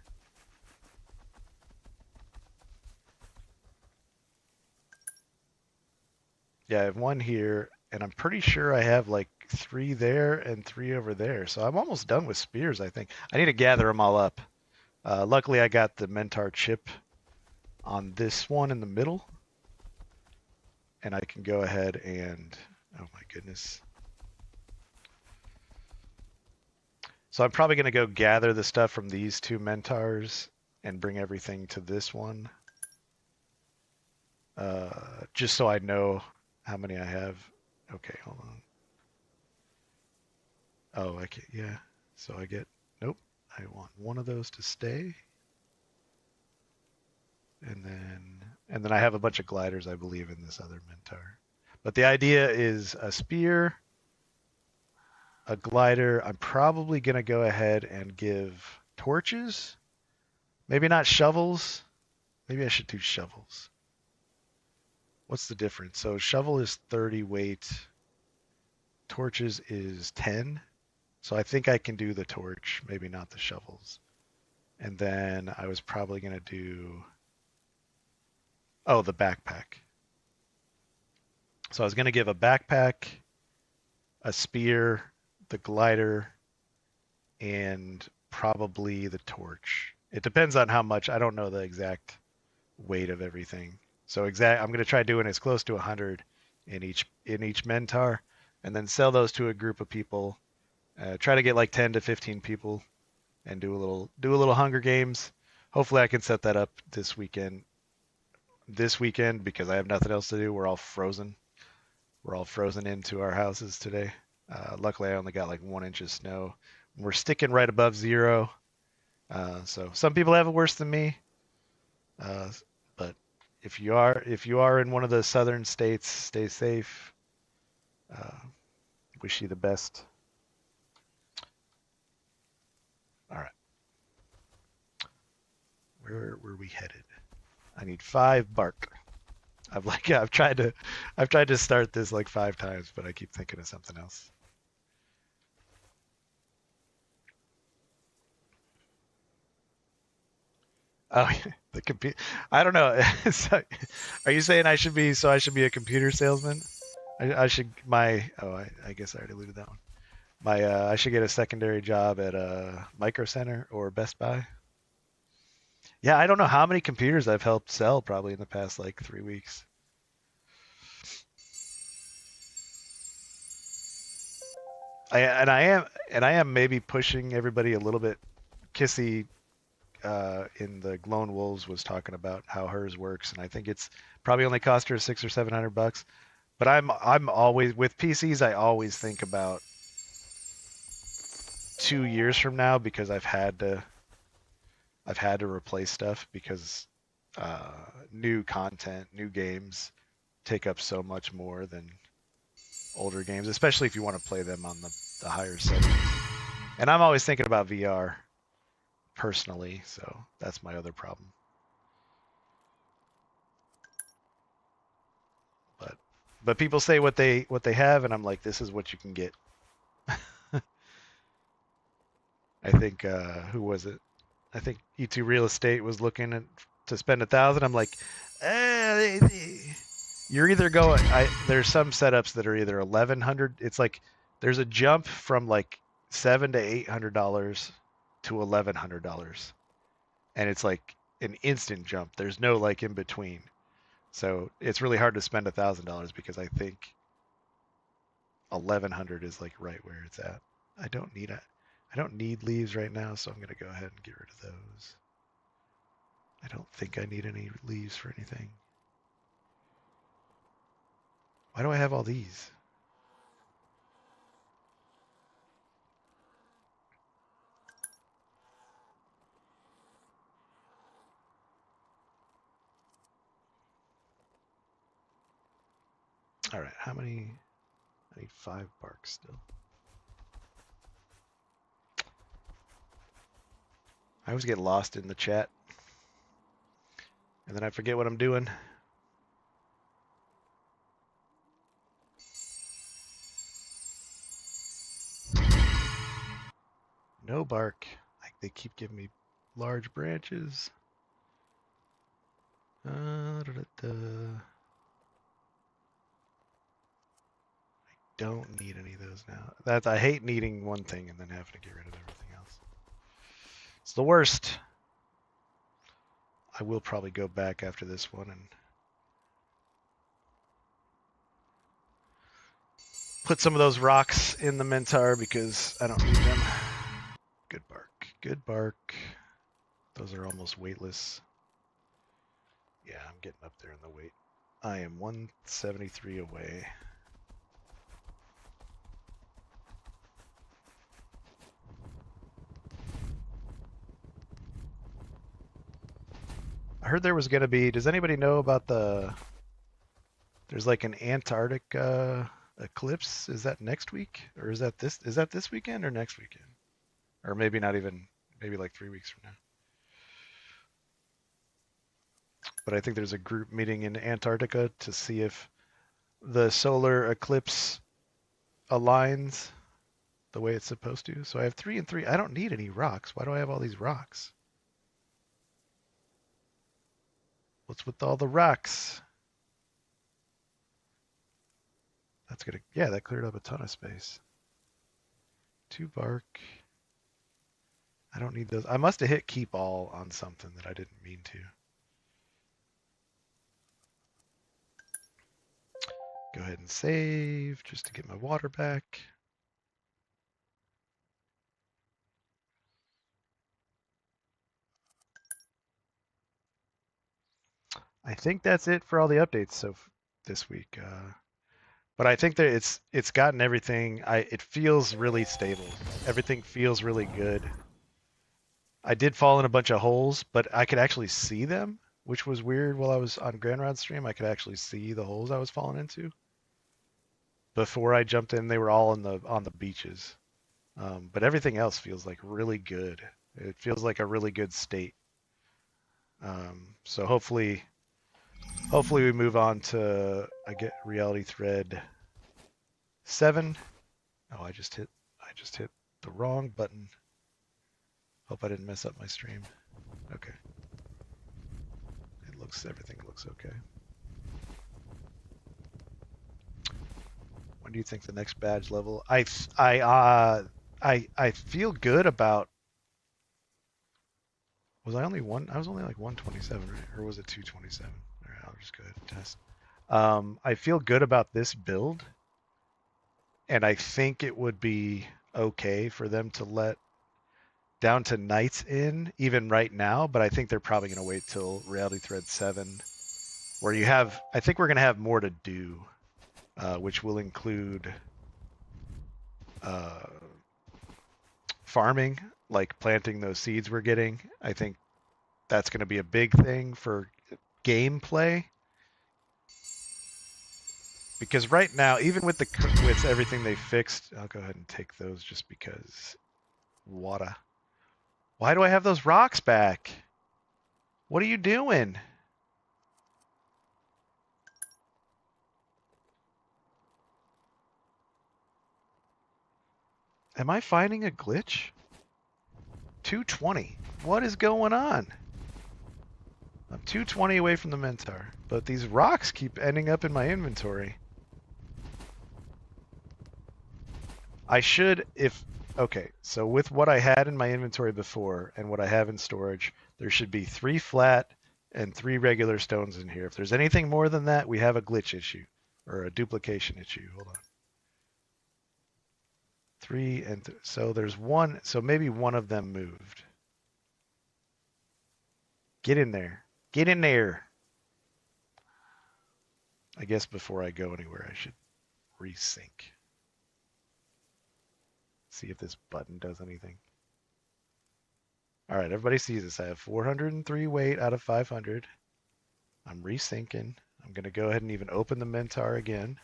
Yeah, I have 1 here, and I'm pretty sure I have like 3 there and 3 over there. So I'm almost done with spears, I think. I need to gather them all up. Luckily, I got the Mentar chip on this one in the middle, and I can go ahead and, oh my goodness. So I'm probably going to go gather the stuff from these 2 Mentars and bring everything to this one, just so I know how many I have. Okay, hold on. Oh, I can't, yeah. So I get, nope, I want one of those to stay. And then I have a bunch of gliders, I believe, in this other Mentar. But the idea is a spear, a glider. I'm probably going to go ahead and give torches. Maybe not shovels. Maybe I should do shovels. What's the difference? So shovel is 30 weight. Torches is 10. So I think I can do the torch, maybe not the shovels. And then I was probably going to do, oh, the backpack. So I was going to give a backpack, a spear, the glider, and probably the torch. It depends on how much. I don't know the exact weight of everything. So I'm going to try doing as close to 100 in each Mentar, and then sell those to a group of people. Try to get like 10 to 15 people, and do a little Hunger Games. Hopefully, I can set that up this weekend. This weekend because I have nothing else to do. We're all frozen. We're all frozen into our houses today. Luckily, I only got like 1 inch of snow. We're sticking right above 0. So some people have it worse than me. But if you are in one of the southern states, stay safe. Wish you the best. All right. Where were we headed? I need 5 bark. I've tried to start this like 5 times, but I keep thinking of something else. Oh, the computer. I don't know. So, are you saying I should be a computer salesman? I should I guess I already alluded that one. I should get a secondary job at a Micro Center or Best Buy. Yeah, I don't know how many computers I've helped sell probably in the past like 3 weeks. I am maybe pushing everybody a little bit. Kissy in the Lone Wolves was talking about how hers works, and I think it's probably only cost her 600 or 700 bucks. But I'm always with PCs. I always think about 2 years from now because I've had to replace stuff because new content, new games take up so much more than older games, especially if you want to play them on the higher settings. And I'm always thinking about VR personally, so that's my other problem. But people say what they have, and I'm like, this is what you can get. I think who was it? I think E2 Real Estate was looking to spend 1,000. I'm like, You're either going. There's some setups that are either 1,100. It's like there's a jump from like $700 to $800 to $1,100, and it's like an instant jump. There's no like in between. So it's really hard to spend $1,000 because I think 1,100 is like right where it's at. I don't need leaves right now, so I'm gonna go ahead and get rid of those. I don't think I need any leaves for anything. Why do I have all these? All right, how many? I need 5 bark still. I always get lost in the chat, and then I forget what I'm doing. No bark. Like they keep giving me large branches. I don't need any of those now. I hate needing one thing and then having to get rid of everything else. It's the worst. I will probably go back after this one and put some of those rocks in the Mentar because I don't need them. Good bark. Good bark. Those are almost weightless. Yeah, I'm getting up there in the weight. I am 173 away. I heard there was going to be, does anybody know about there's like an Antarctic eclipse? Is that next week? Or is that this weekend or next weekend? Or maybe not even, maybe like 3 weeks from now. But I think there's a group meeting in Antarctica to see if the solar eclipse aligns the way it's supposed to. So I have 3 and 3. I don't need any rocks. Why do I have all these rocks? What's with all the rocks? That's gonna, yeah, that cleared up a ton of space. 2 bark. I don't need those. I must have hit keep all on something that I didn't mean to. Go ahead and save just to get my water back. I think that's it for all the updates so this week. But I think that it's gotten everything. It feels really stable. Everything feels really good. I did fall in a bunch of holes, but I could actually see them, which was weird. While I was on Grand Rod stream, I could actually see the holes I was falling into. Before I jumped in, they were all on the beaches. But everything else feels like really good. It feels like a really good state. So hopefully we move on to reality thread 7. Oh, I just hit the wrong button. Hope I didn't mess up my stream. Okay. Everything looks okay. When do you think the next badge level? I feel good about. Was I only one? I was only like 127, right? Or was it 227? All right, I'll just go ahead and test. I feel good about this build, and I think it would be okay for them to let down to Knights in even right now, but I think they're probably going to wait till Reality Thread 7, where you have. I think we're going to have more to do, which will include farming, like planting those seeds we're getting. I think that's going to be a big thing for gameplay. Because right now, even with everything they fixed, I'll go ahead and take those just because water. Why do I have those rocks back? What are you doing? Am I finding a glitch? 220. What is going on? I'm 220 away from the Mentar, but these rocks keep ending up in my inventory. I should, if, okay, so with what I had in my inventory before and what I have in storage, there should be 3 flat and 3 regular stones in here. If there's anything more than that, we have a glitch issue or a duplication issue. Hold on. 3 and so there's one, so maybe one of them moved. Get in there. Get in there. I guess before I go anywhere, I should resync. See if this button does anything. All right, everybody sees this. I have 403 weight out of 500. I'm resyncing. I'm going to go ahead and even open the Mentar again.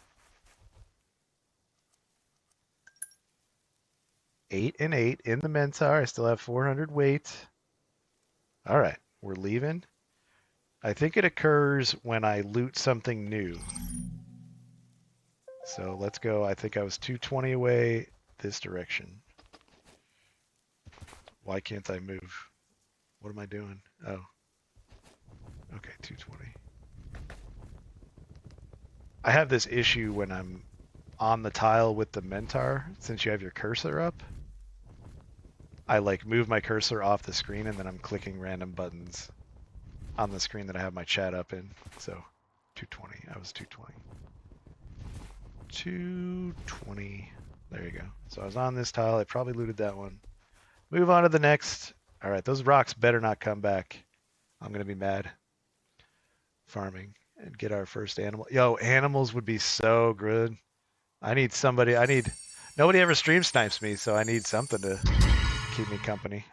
8 and 8 in the Mentar. I still have 400 weight. All right, we're leaving. I think it occurs when I loot something new. So let's go. I think I was 220 away this direction. Why can't I move? What am I doing? Oh. Okay, 220. I have this issue when I'm on the tile with the Mentar, since you have your cursor up. I like move my cursor off the screen and then I'm clicking random buttons on the screen that I have my chat up in. So 220, I was 220. 220, there you go. So I was on this tile, I probably looted that one. Move on to the next. All right, those rocks better not come back. I'm gonna be mad. Farming and get our first animal. Yo, animals would be so good. I need somebody, nobody ever stream snipes me, so I need something to keep me company.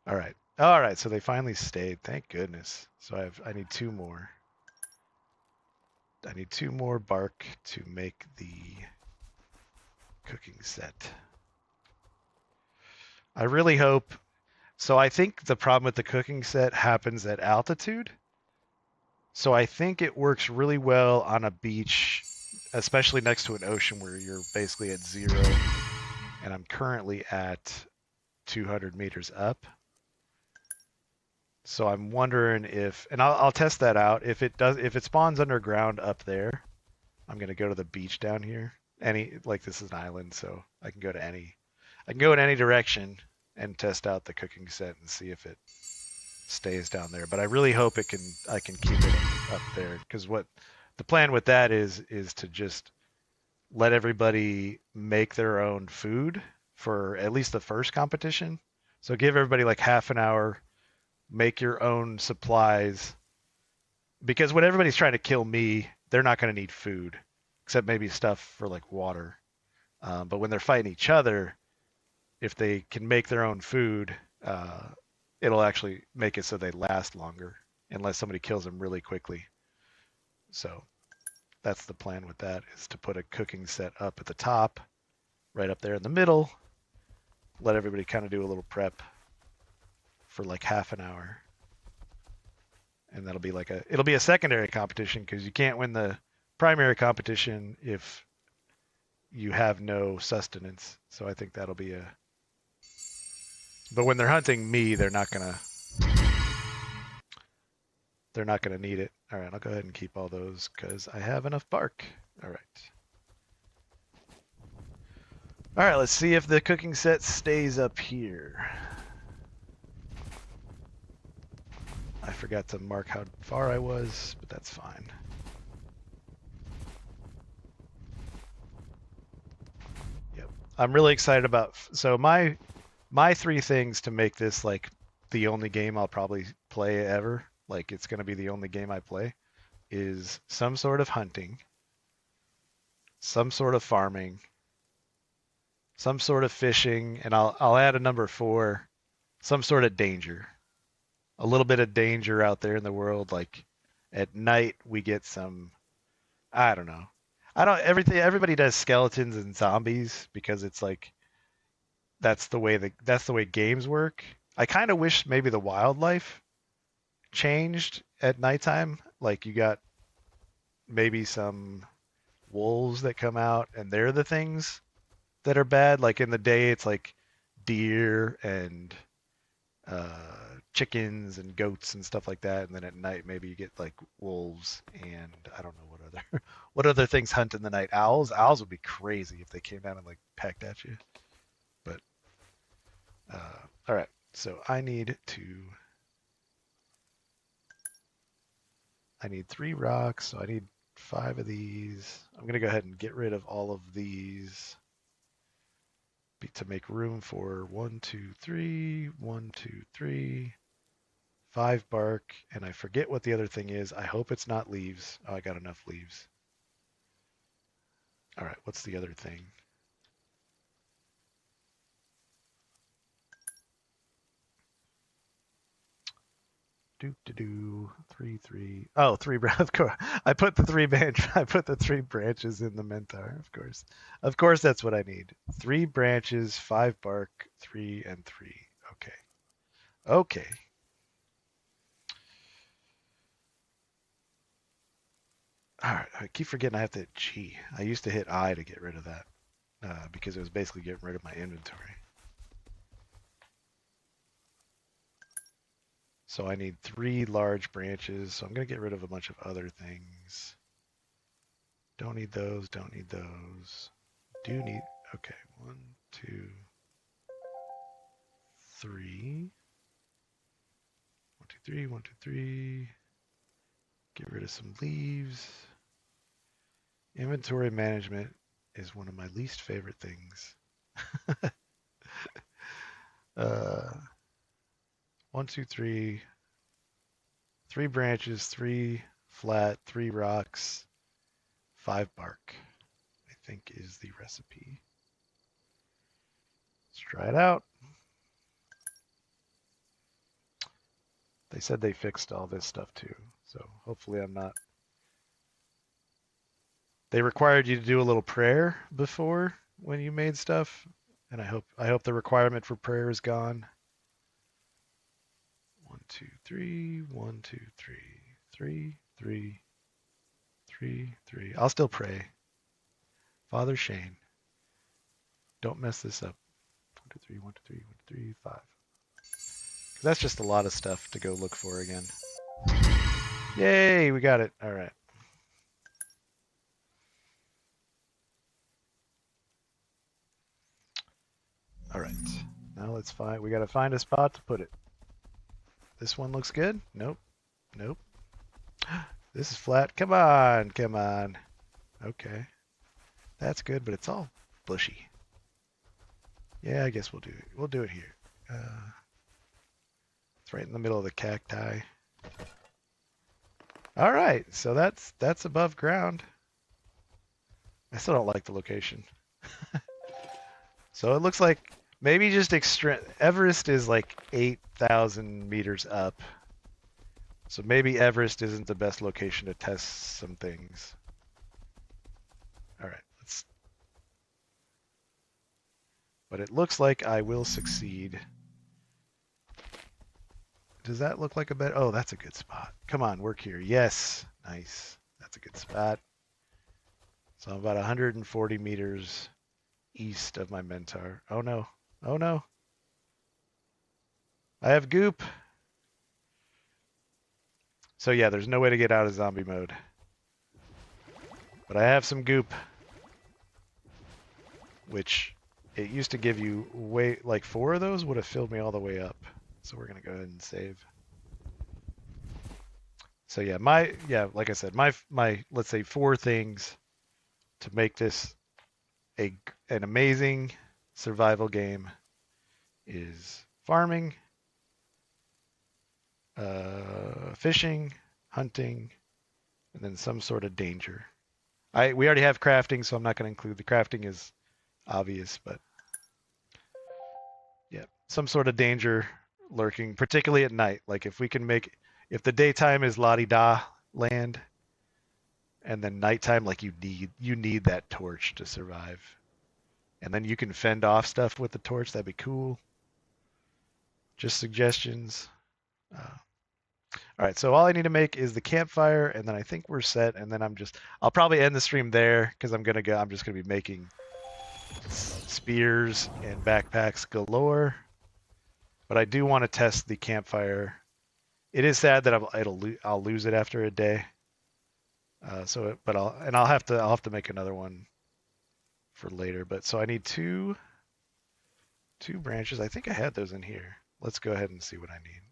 All right. All right, so they finally stayed. Thank goodness. So I need 2 more. I need 2 more bark to make the cooking set. I really hope. So I think the problem with the cooking set happens at altitude. So I think it works really well on a beach, especially next to an ocean where you're basically at 0. And I'm currently at 200 meters up. So I'm wondering if, and I'll test that out. If it spawns underground up there, I'm gonna go to the beach down here. Like this is an island, so I can go in any direction and test out the cooking set and see if it stays down there. But I really hope I can keep it up there, because what the plan with that is to just let everybody make their own food for at least the first competition. So give everybody like half an hour, make your own supplies, because when everybody's trying to kill me, they're not going to need food, except maybe stuff for like water. But when they're fighting each other, if they can make their own food, it'll actually make it so they last longer, unless somebody kills them really quickly. So that's the plan with that, is to put a cooking set up at the top, right up there in the middle, let everybody kind of do a little prep for like half an hour. And that'll be like it'll be a secondary competition, because you can't win the primary competition if you have no sustenance. So I think that'll be but when they're hunting me, they're not gonna need it. All right, I'll go ahead and keep all those because I have enough bark. All right. All right, let's see if the cooking set stays up here. I forgot to mark how far I was, but that's fine. Yep. I'm really excited about, so my 3 things to make this like the only game I'll probably play ever, like it's going to be the only game I play, is some sort of hunting, some sort of farming, some sort of fishing, and I'll add a number 4, some sort of danger. A little bit of danger out there in the world, like at night we get some, I don't know. Everybody does skeletons and zombies because it's like that's the way games work. I kind of wish maybe the wildlife changed at nighttime. Like you got maybe some wolves that come out and they're the things that are bad. Like in the day it's like deer and chickens and goats and stuff like that. And then at night, maybe you get like wolves and I don't know what other what other things hunt in the night. Owls. Owls would be crazy if they came down and like pecked at you. But all right. So I need 3 rocks. So I need 5 of these. I'm gonna go ahead and get rid of all of these to make room for 1, 2, 3, 1, 2, 3. 5 bark, and I forget what the other thing is. I hope it's not leaves. Oh, I got enough leaves. All right, what's the other thing? Do 3, 3. Oh, 3. Of course, I put the 3 I put the 3 branches in the mentor. Of course, that's what I need. 3 branches, 5 bark, 3 and 3. Okay. Okay. All right. I keep forgetting I have to hit G. I used to hit I to get rid of that because it was basically getting rid of my inventory. So I need 3 large branches. So I'm going to get rid of a bunch of other things. Don't need those. Don't need those. Do need. Okay. 1, 2, 3. 1, 2, 3. 1, 2, 3. Get rid of some leaves. Inventory management is one of my least favorite things. 1, 2, 3. 3 branches, 3 flat, 3 rocks, 5 bark, I think is the recipe. Let's try it out. They said they fixed all this stuff too, so hopefully I'm not. They required you to do a little prayer before when you made stuff, and I hope the requirement for prayer is gone. 1, 2, 3. 1, 2, 3. 3, 3. 3, 3. I'll still pray. Father Shane, don't mess this up. 1, 2, 3. 1, 2, 3. 1, 2, 3. 5. Because that's just a lot of stuff to go look for again. Yay, we got it. All right. All right. Now let's find. We got to find a spot to put it. This one looks good. Nope. Nope. This is flat. Come on. Come on. Okay. That's good, but it's all bushy. Yeah, I guess we'll do it. We'll do it here. It's right in the middle of the cacti. All right, so that's above ground. I still don't like the location. So it looks like maybe just Everest is like 8,000 meters up. So maybe Everest isn't the best location to test some things. All right, but it looks like I will succeed. Does that look like a better? Oh, that's a good spot. Come on, work here. Yes, nice. That's a good spot. So I'm about 140 meters east of my mentor. Oh no. Oh no. I have goop. So yeah, there's no way to get out of zombie mode. But I have some goop. Which it used to give you like 4 of those would have filled me all the way up. So we're gonna go ahead and save. So yeah, like I said, my let's say 4 things to make this an amazing survival game is farming, fishing, hunting, and then some sort of danger. We already have crafting, so I'm not going to include the crafting is obvious, but yeah, some sort of danger lurking, particularly at night. Like if the daytime is la-di-da land, and then nighttime, like you need that torch to survive. And then you can fend off stuff with the torch. That'd be cool. Just suggestions. All right, so all I need to make is the campfire, and then I think we're set. And then I'll probably end the stream there because I'm just gonna be making spears and backpacks galore. But I do want to test the campfire. It is sad that I'll lose it after a day. But I'll have to make another one for later. But so I need two branches. I think I had those in here. Let's go ahead and see what I need.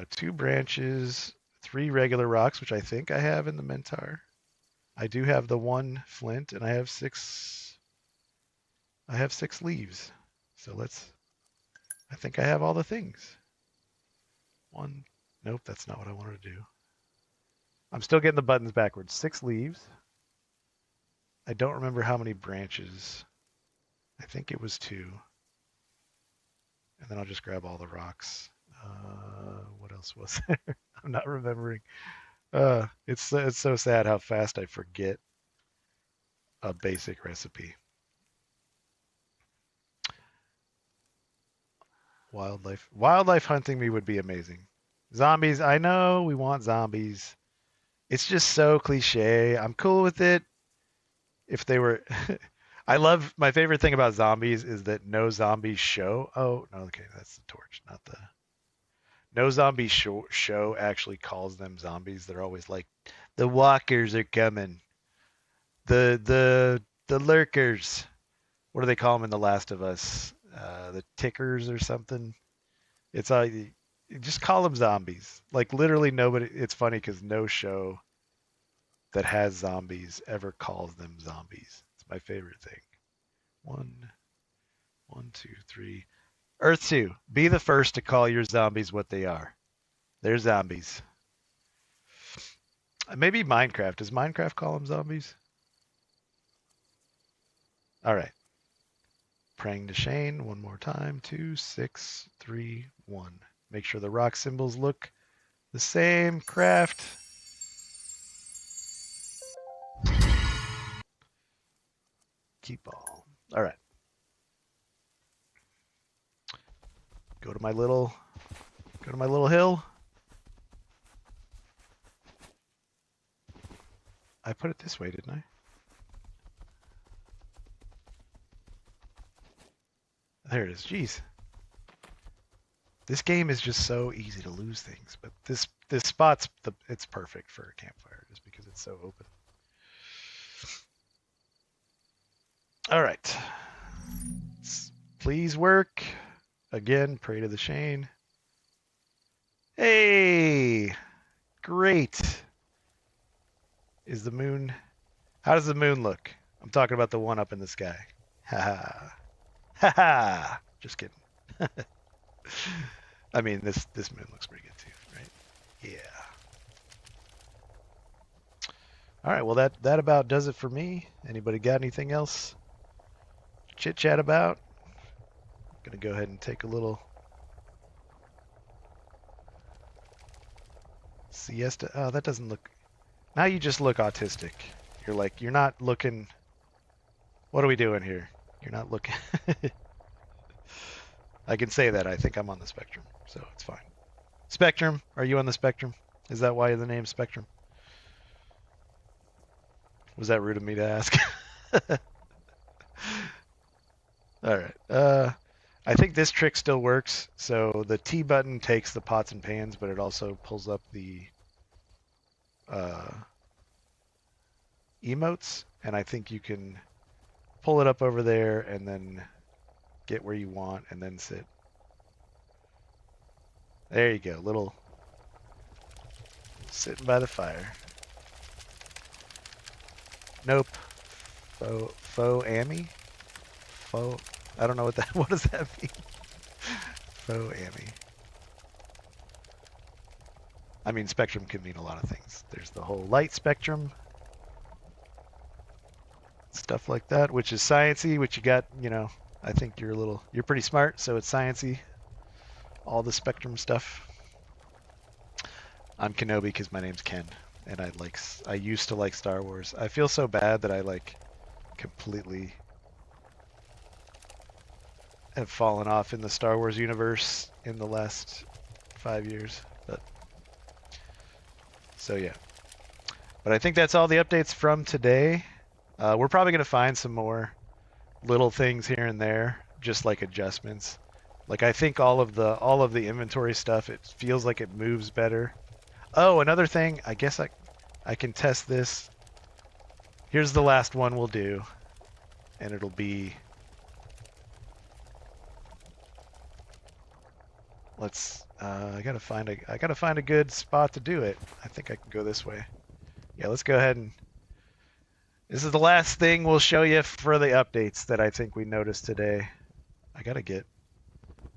2 branches, 3 regular rocks, which I think I have in the Mentar. I do have the 1 flint, and I have 6 leaves. So I think I have all the things. Nope, that's not what I wanted to do. I'm still getting the buttons backwards. 6 leaves. I don't remember how many branches. I think it was 2. And then I'll just grab all the rocks. What else was there? I'm not remembering. It's so sad how fast I forget a basic recipe. Wildlife hunting me would be amazing. Zombies, I know we want zombies. It's just so cliche. I'm cool with it if they were. My favorite thing about zombies is that no zombies show. Oh, no, okay, that's the torch, not the. No zombie show actually calls them zombies. They're always like, the walkers are coming. The lurkers. What do they call them in The Last of Us? The tickers or something. It's just call them zombies. Like literally nobody. It's funny because no show that has zombies ever calls them zombies. It's my favorite thing. 1, 2, 3. Earth2, be the first to call your zombies what they are. They're zombies. Maybe Minecraft. Does Minecraft call them zombies? All right. Praying to Shane one more time. 2, 6, 3, 1. Make sure the rock symbols look the same. Craft. Keep all right. Go to my little hill. I put it this way, didn't I? There it is. Jeez. This game is just so easy to lose things, but this spot's it's perfect for a campfire just because it's so open. All right. Please work. Again, pray to the Shane. Hey! Great. Is the moon... How does the moon look? I'm talking about the one up in the sky. Ha ha. Ha ha! Just kidding. I mean, this moon looks pretty good too, right? Yeah. All right, well that about does it for me. Anybody got anything else? Chit chat about? I'm gonna go ahead and take a little siesta. Oh, that doesn't look. Now you just look autistic. You're not looking. What are we doing here? You're not looking. I can say that. I think I'm on the spectrum, so it's fine. Spectrum, are you on the spectrum? Is that why the name's Spectrum? Was that rude of me to ask? All right. I think this trick still works. So the T button takes the pots and pans, but it also pulls up the emotes, and I think you can pull it up over there and then get where you want and then sit. There you go, little sitting by the fire. Nope. Faux Amy? Faux, I don't know what does that mean? Faux Amy. I mean, spectrum can mean a lot of things. There's the whole light spectrum, stuff like that, which is sciencey, which you got, I think you're pretty smart, so it's sciencey. All the spectrum stuff. I'm Kenobi because my name's Ken, and I used to like Star Wars. I feel so bad that I completely have fallen off in the Star Wars universe in the last 5 years, but so yeah. But I think that's all the updates from today. We're probably going to find some more little things here and there just like adjustments. Like I think all of the inventory stuff, it feels like it moves better. Oh, another thing, I guess I can test this. Here's the last one we'll do, and it'll be, let's I gotta find a good spot to do it. I think I can go this way. Yeah, let's go ahead and this is the last thing we'll show you for the updates that I think we noticed today.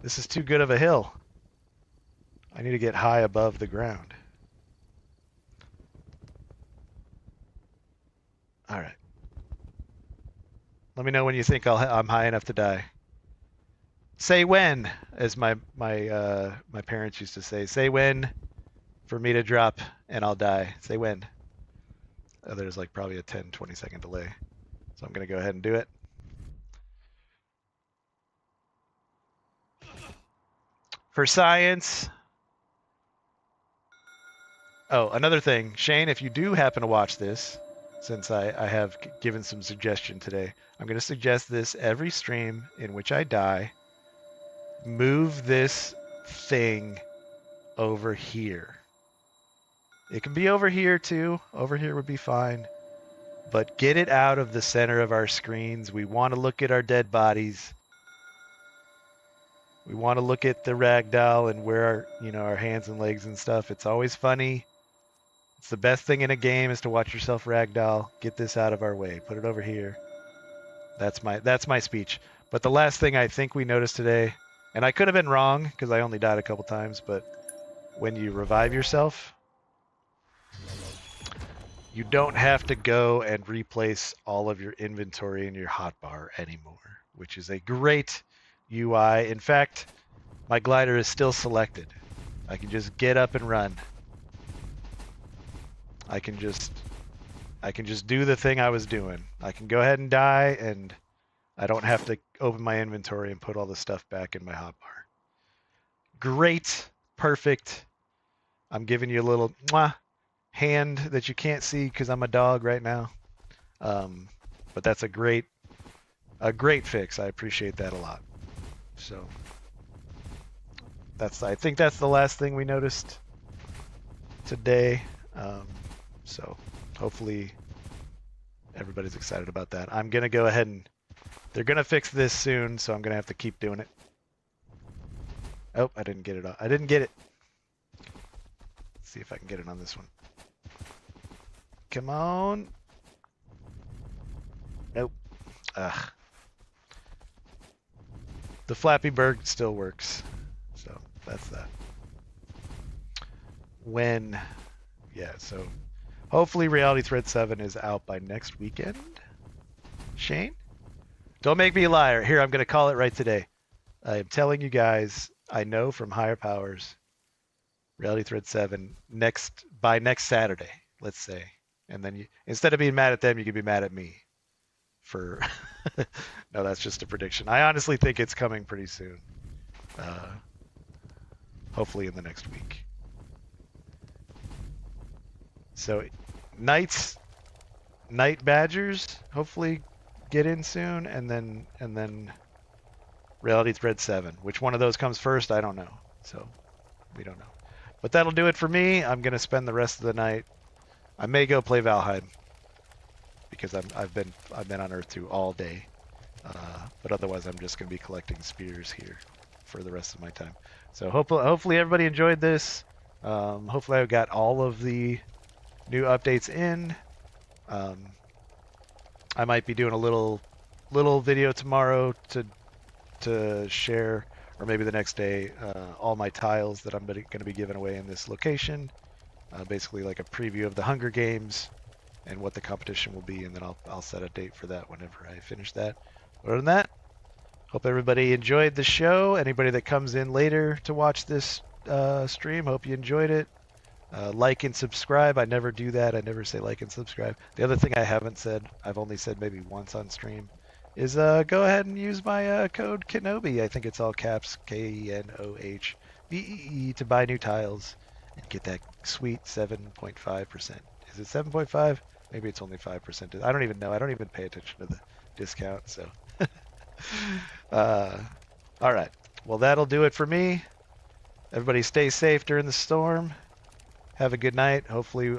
This is too good of a hill. I need to get high above the ground. All right. Let me know when you think I'm high enough to die. Say when, as my parents used to say. Say when for me to drop and I'll die. Say when. There's like probably a 10, 20-second delay. So I'm going to go ahead and do it. For science. Oh, another thing. Shane, if you do happen to watch this, since I have given some suggestion today, I'm going to suggest this every stream in which I die. Move this thing over here. It can be over here too. Over here would be fine. But get it out of the center of our screens. We want to look at our dead bodies. We want to look at the ragdoll and where our hands and legs and stuff. It's always funny. It's the best thing in a game is to watch yourself ragdoll. Get this out of our way. Put it over here. That's my speech. But the last thing I think we noticed today, and I could have been wrong because I only died a couple times, but when you revive yourself, you don't have to go and replace all of your inventory in your hotbar anymore, which is a great UI. In fact, my glider is still selected. I can just get up and run. I can just do the thing I was doing. I can go ahead and die, and I don't have to open my inventory and put all the stuff back in my hotbar. Great, perfect. I'm giving you a little mwah hand that you can't see because I'm a dog right now. But that's a great fix. I appreciate that a lot. So I think that's the last thing we noticed today. So hopefully everybody's excited about that. I'm gonna go ahead and they're gonna fix this soon, so I'm gonna have to keep doing it. Oh, I didn't get it. I didn't get it. Let's see if I can get it on this one. Come on. Nope. Ugh. The Flappy Bird still works. So that's that. Yeah, so hopefully Reality Thread 7 is out by next weekend. Shane? Don't make me a liar. Here, I'm going to call it right today. I am telling you guys, I know from higher powers, Reality Thread 7 by next Saturday, let's say. And then instead of being mad at them, you can be mad at me for no, that's just a prediction. I honestly think it's coming pretty soon. Hopefully in the next week. So night badgers hopefully get in soon, and then Reality Thread 7. Which one of those comes first, I don't know. So we don't know. But that'll do it for me. I'm gonna spend the rest of the night. I may go play Valheim because I've been on Earth2 all day. But otherwise I'm just gonna be collecting spears here for the rest of my time. So hopefully everybody enjoyed this. Hopefully I got all of the new updates in. I might be doing a little video tomorrow to share, or maybe the next day, all my tiles that I'm going to be giving away in this location. Basically like a preview of the Hunger Games and what the competition will be, and then I'll set a date for that whenever I finish that. Other than that, hope everybody enjoyed the show. Anybody that comes in later to watch this stream, hope you enjoyed it. Like and subscribe. I never do that. I never say like and subscribe. The other thing I haven't said, I've only said maybe once on stream, is go ahead and use my code Kenobi. I think it's all caps, KENOHBEE, to buy new tiles and get that sweet 7.5%. Is it 7.5? Maybe it's only 5%. I don't even know. I don't even pay attention to the discount. So Uh, all right. Well, that'll do it for me. Everybody stay safe during the storm. Have a good night. Hopefully,